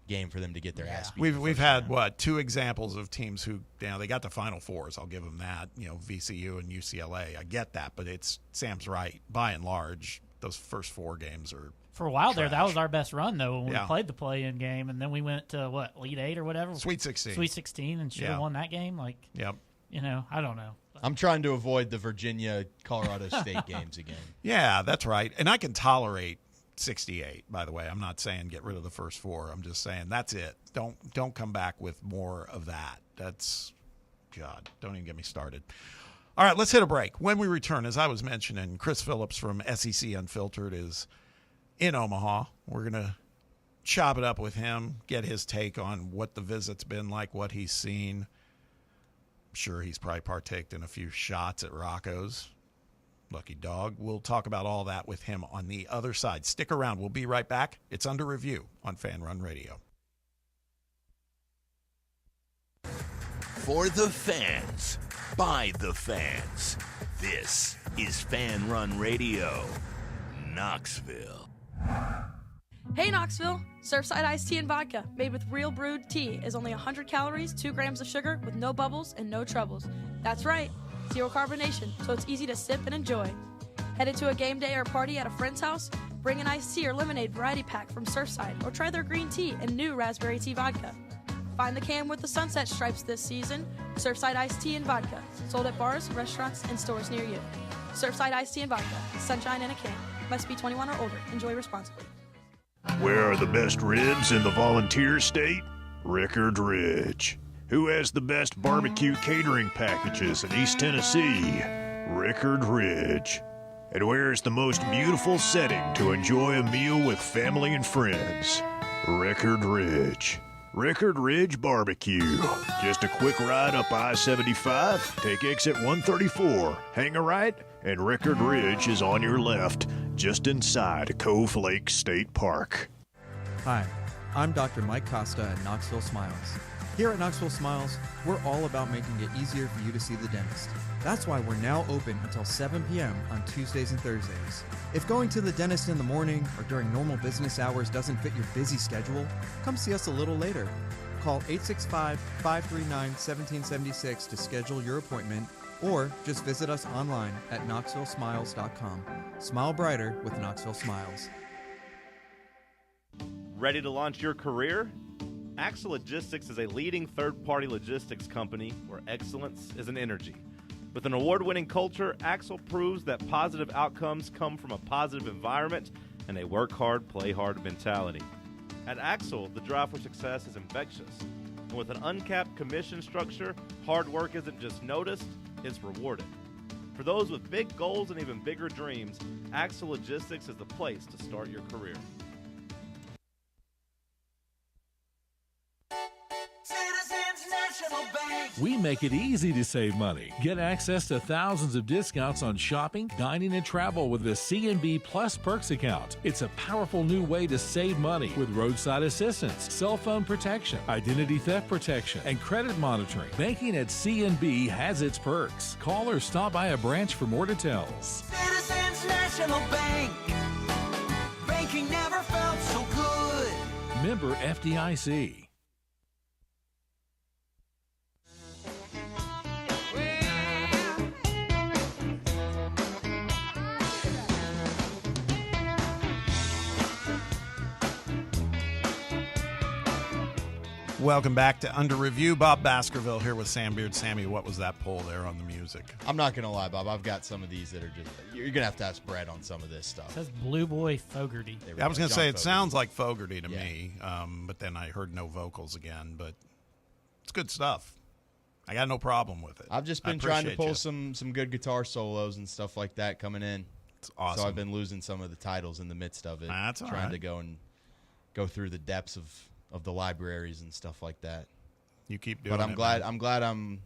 game for them to get their ass beat. We've had 2 examples of teams who they got to Final Fours. I'll give them that. VCU and UCLA. I get that, but Sam's right. By and large, those first 4 games are For a while trash. there, that was our best run though when Yeah. we played the play-in game, and then we went to Elite 8 or whatever, Sweet 16, Sweet 16, and should have won that game. Like, yep. I don't know. I'm trying to avoid the Virginia-Colorado State games again. Yeah, that's right. And I can tolerate 68, by the way. I'm not saying get rid of the first 4. I'm just saying that's it. Don't come back with more of that. God, don't even get me started. All right, let's hit a break. When we return, as I was mentioning, Chris Phillips from SEC Unfiltered is in Omaha. We're going to chop it up with him, get his take on what the visit's been like, what he's seen. I'm sure he's probably partaked in a few shots at Rocco's. Lucky dog. We'll talk about all that with him on the other side. Stick around. We'll be right back. It's Under Review on Fan Run Radio. For the fans, by the fans. This is Fan Run Radio, Knoxville. Hey Knoxville! Surfside iced tea and vodka, made with real brewed tea, is only 100 calories, 2 grams of sugar, with no bubbles and no troubles. That's right, 0 carbonation, so it's easy to sip and enjoy. Headed to a game day or party at a friend's house? Bring an iced tea or lemonade variety pack from Surfside, or try their green tea and new raspberry tea vodka. Find the can with the sunset stripes this season. Surfside iced tea and vodka, sold at bars, restaurants, and stores near you. Surfside iced tea and vodka, sunshine in a can. Must be 21 or older. Enjoy responsibly. Where are the best ribs in the Volunteer State? Rickard Ridge. Who has the best barbecue catering packages in East Tennessee? Rickard Ridge. And where's the most beautiful setting to enjoy a meal with family and friends? Record Ridge. Record Ridge Barbecue. Just a quick ride up I-75, take exit 134, hang a right, and Record Ridge is on your left, just inside Cove Lake State Park. Hi, I'm Dr. Mike Costa at Knoxville Smiles. Here at Knoxville Smiles, we're all about making it easier for you to see the dentist. That's why we're now open until 7 p.m. on Tuesdays and Thursdays. If going to the dentist in the morning or during normal business hours doesn't fit your busy schedule, come see us a little later. Call 865-539-1776 to schedule your appointment, or just visit us online at knoxvillesmiles.com. Smile brighter with Knoxville Smiles. Ready to launch your career? Axle Logistics is a leading third-party logistics company where excellence is an energy. With an award-winning culture, Axle proves that positive outcomes come from a positive environment and a work hard, play hard mentality. At Axle, the drive for success is infectious. And with an uncapped commission structure, hard work isn't just noticed, it's rewarded. For those with big goals and even bigger dreams, Axle Logistics is the place to start your career. We make it easy to save money. Get access to thousands of discounts on shopping, dining, and travel with the CNB Plus Perks account. It's a powerful new way to save money with roadside assistance, cell phone protection, identity theft protection, and credit monitoring. Banking at CNB has its perks. Call or stop by a branch for more details. Citizens National Bank. Banking never felt so good. Member FDIC. Welcome back to Under Review. Bob Baskerville here with Sam Beard. Sammy, what was that poll there on the music? I'm not going to lie, Bob. I've got some of these that are just... You're going to have to ask Brett on some of this stuff. It says Blue Boy Fogarty. I was going to say, it sounds like Fogarty to me, but then I heard no vocals again. But it's good stuff. I got no problem with it. I've just been trying to pull some good guitar solos and stuff like that coming in. It's awesome. So I've been losing some of the titles in the midst of it. That's all trying right. to go through the depths of the libraries and stuff like that. You keep doing it. But I'm glad I'm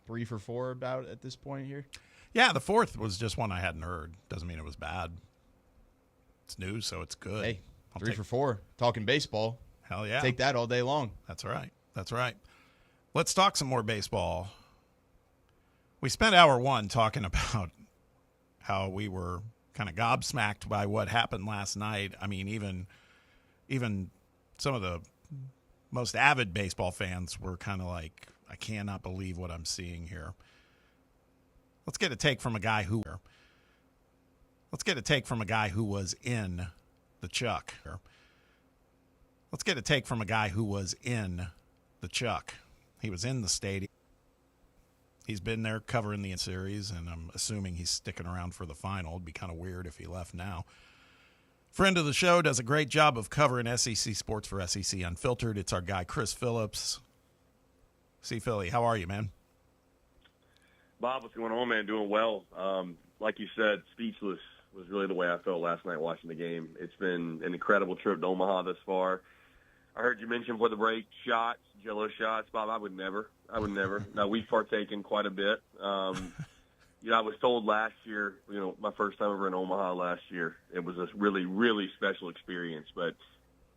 3 for 4 about at this point here. Yeah, the fourth was just one I hadn't heard. Doesn't mean it was bad. It's new, so it's good. Hey, 3 for 4. Talking baseball. Hell yeah. Take that all day long. That's right. That's right. Let's talk some more baseball. We spent hour one talking about how we were kind of gobsmacked by what happened last night. I mean, even some of the most avid baseball fans were kind of like, I cannot believe what I'm seeing here. Let's get a take from a guy who was in the Chuck. Let's get a take from a guy who was in the Chuck. He was in the stadium. He's been there covering the series, and I'm assuming he's sticking around for the final. It'd be kind of weird if he left now. Friend of the show, does a great job of covering SEC sports for SEC Unfiltered. It's our guy, Chris Phillips. See, Philly, how are you, man? Bob, what's going on, man? Doing well. Like you said, speechless was really the way I felt last night watching the game. It's been an incredible trip to Omaha thus far. I heard you mention before the break shots, Jello shots. Bob, I would never. Now, we've partaken quite a bit. I was told last year, my first time over in Omaha last year, it was a really, really special experience. But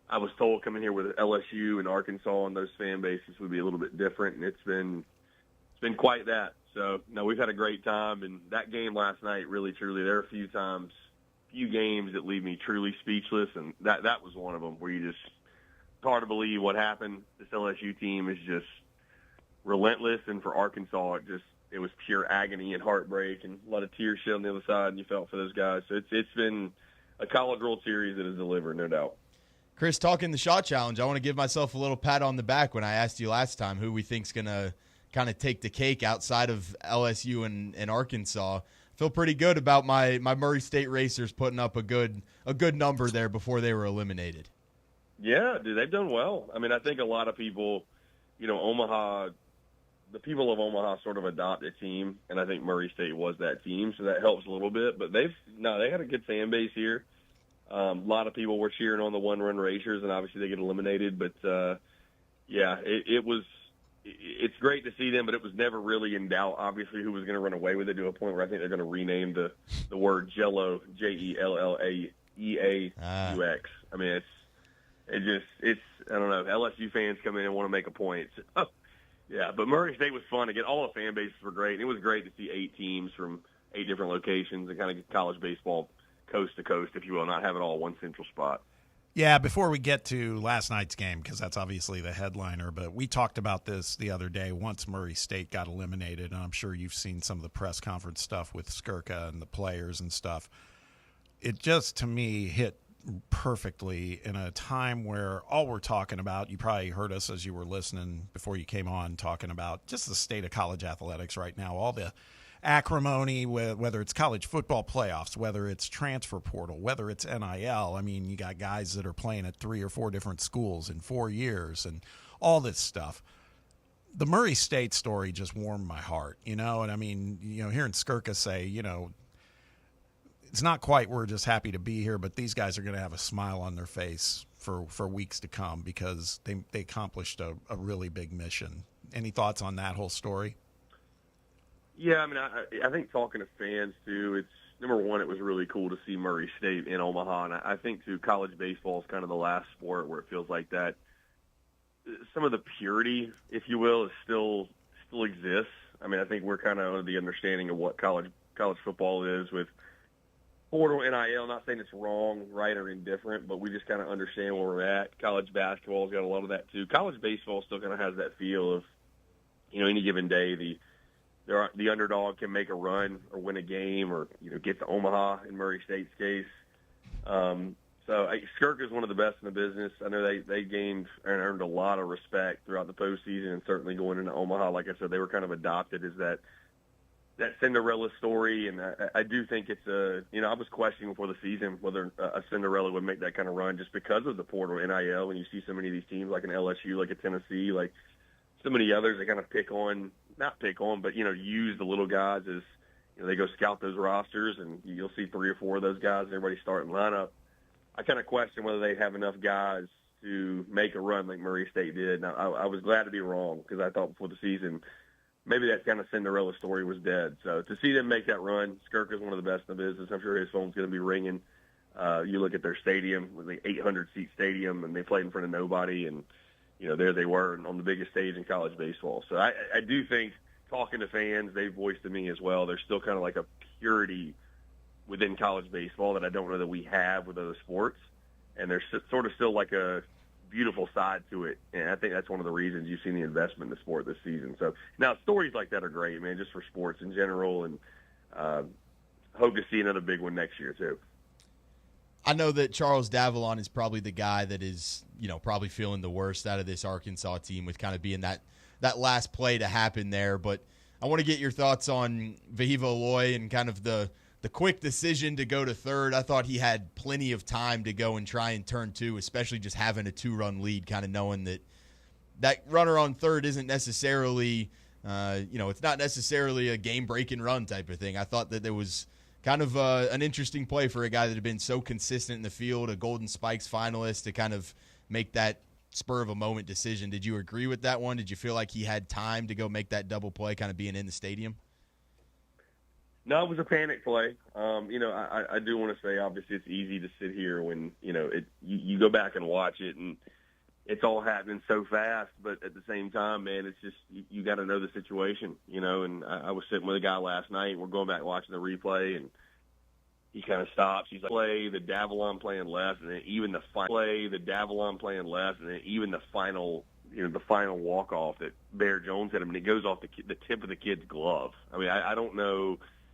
I was told coming here with LSU and Arkansas and those fan bases would be a little bit different, and it's been quite that. So, no, we've had a great time. And that game last night, really, truly, there are a few games that leave me truly speechless, and that was one of them where it's hard to believe what happened. This LSU team is just relentless, and for Arkansas, it was pure agony and heartbreak and a lot of tears shed on the other side, and you felt for those guys. So it's been a College World Series that has delivered, no doubt. Chris, talking the shot challenge, I want to give myself a little pat on the back when I asked you last time who we think's going to kind of take the cake outside of LSU and Arkansas. Feel pretty good about my Murray State Racers putting up a good number there before they were eliminated. Yeah, dude, they've done well. I mean, I think a lot of people, Omaha, the people of Omaha sort of adopt a team, and I think Murray State was that team, so that helps a little bit. But they had a good fan base here. A lot of people were cheering on the one-run Racers, and obviously they get eliminated. But it's great to see them, but it was never really in doubt, obviously, who was going to run away with it, to a point where I think they're going to rename the word Jello, Jellaeaux. I mean, it's I don't know. LSU fans come in and want to make a point. So, yeah, but Murray State was fun. Again, all the fan bases were great. And it was great to see 8 teams from 8 different locations and kind of get college baseball coast to coast, if you will, not have it all in one central spot. Yeah, before we get to last night's game, because that's obviously the headliner, but we talked about this the other day once Murray State got eliminated, and I'm sure you've seen some of the press conference stuff with Skirka and the players and stuff. It just, to me, hit perfectly in a time where all we're talking about, you probably heard us as you were listening before you came on, talking about just the state of college athletics right now, all the acrimony, whether it's college football playoffs, whether it's transfer portal, whether it's NIL. I mean, you got guys that are playing at 3 or 4 different schools in 4 years and all this stuff. The Murray State story just warmed my heart, and I mean, hearing Skirka say, it's not quite we're just happy to be here, but these guys are going to have a smile on their face for weeks to come because they accomplished a really big mission. Any thoughts on that whole story? Yeah, I mean, I think talking to fans, too, it's number one, it was really cool to see Murray State in Omaha, and I think, too, college baseball is kind of the last sport where it feels like that some of the purity, if you will, is still exists. I mean, I think we're kind of under the understanding of what college football is with portal, NIL. Not saying it's wrong, right, or indifferent, but we just kind of understand where we're at. College basketball's got a lot of that, too. College baseball still kind of has that feel of, any given day, the underdog can make a run or win a game or, get to Omaha in Murray State's case. Skirka is one of the best in the business. I know they gained and earned a lot of respect throughout the postseason, and certainly going into Omaha. Like I said, they were kind of adopted as that Cinderella story, and I do think it's I was questioning before the season whether a Cinderella would make that kind of run just because of the portal NIL, and you see so many of these teams like an LSU, like a Tennessee, like so many others, they kind of but use the little guys as they go scout those rosters, and you'll see 3 or 4 of those guys, everybody starting lineup. I kind of question whether they have enough guys to make a run like Murray State did. Now, I was glad to be wrong because I thought before the season maybe that kind of Cinderella story was dead. So to see them make that run, Skirka is one of the best in the business. I'm sure his phone's going to be ringing. You look at their stadium, with the 800-seat stadium, and they played in front of nobody, and there they were on the biggest stage in college baseball. So I do think, talking to fans, they've voiced to me as well, there's still kind of like a purity within college baseball that I don't know that we have with other sports. And there's sort of still like a beautiful side to it. And I think that's one of the reasons you've seen the investment in the sport this season. So now stories like that are great, man, just for sports in general. And hope to see another big one next year too. I know that Charles Davalon is probably the guy that is, probably feeling the worst out of this Arkansas team with kind of being that last play to happen there. But I want to get your thoughts on Vahiva Aloy and kind of the quick decision to go to third. I thought he had plenty of time to go and try and turn 2, especially just having a 2-run lead, kind of knowing that runner on third isn't necessarily, it's not necessarily a game-breaking run type of thing. I thought that there was kind of an interesting play for a guy that had been so consistent in the field, a Golden Spikes finalist, to kind of make that spur-of-a-moment decision. Did you agree with that one? Did you feel like he had time to go make that double play, kind of being in the stadium? No, it was a panic play. I do want to say, obviously, it's easy to sit here when, you go back and watch it, and it's all happening so fast. But at the same time, man, it's just you got to know the situation, And I was sitting with a guy last night, and we're going back watching the replay, and he kind of stops. He's like, play the Davalon playing left, and then even the final the final walk-off that Bear Jones hit him, and it goes off the tip of the kid's glove. I mean, I don't know –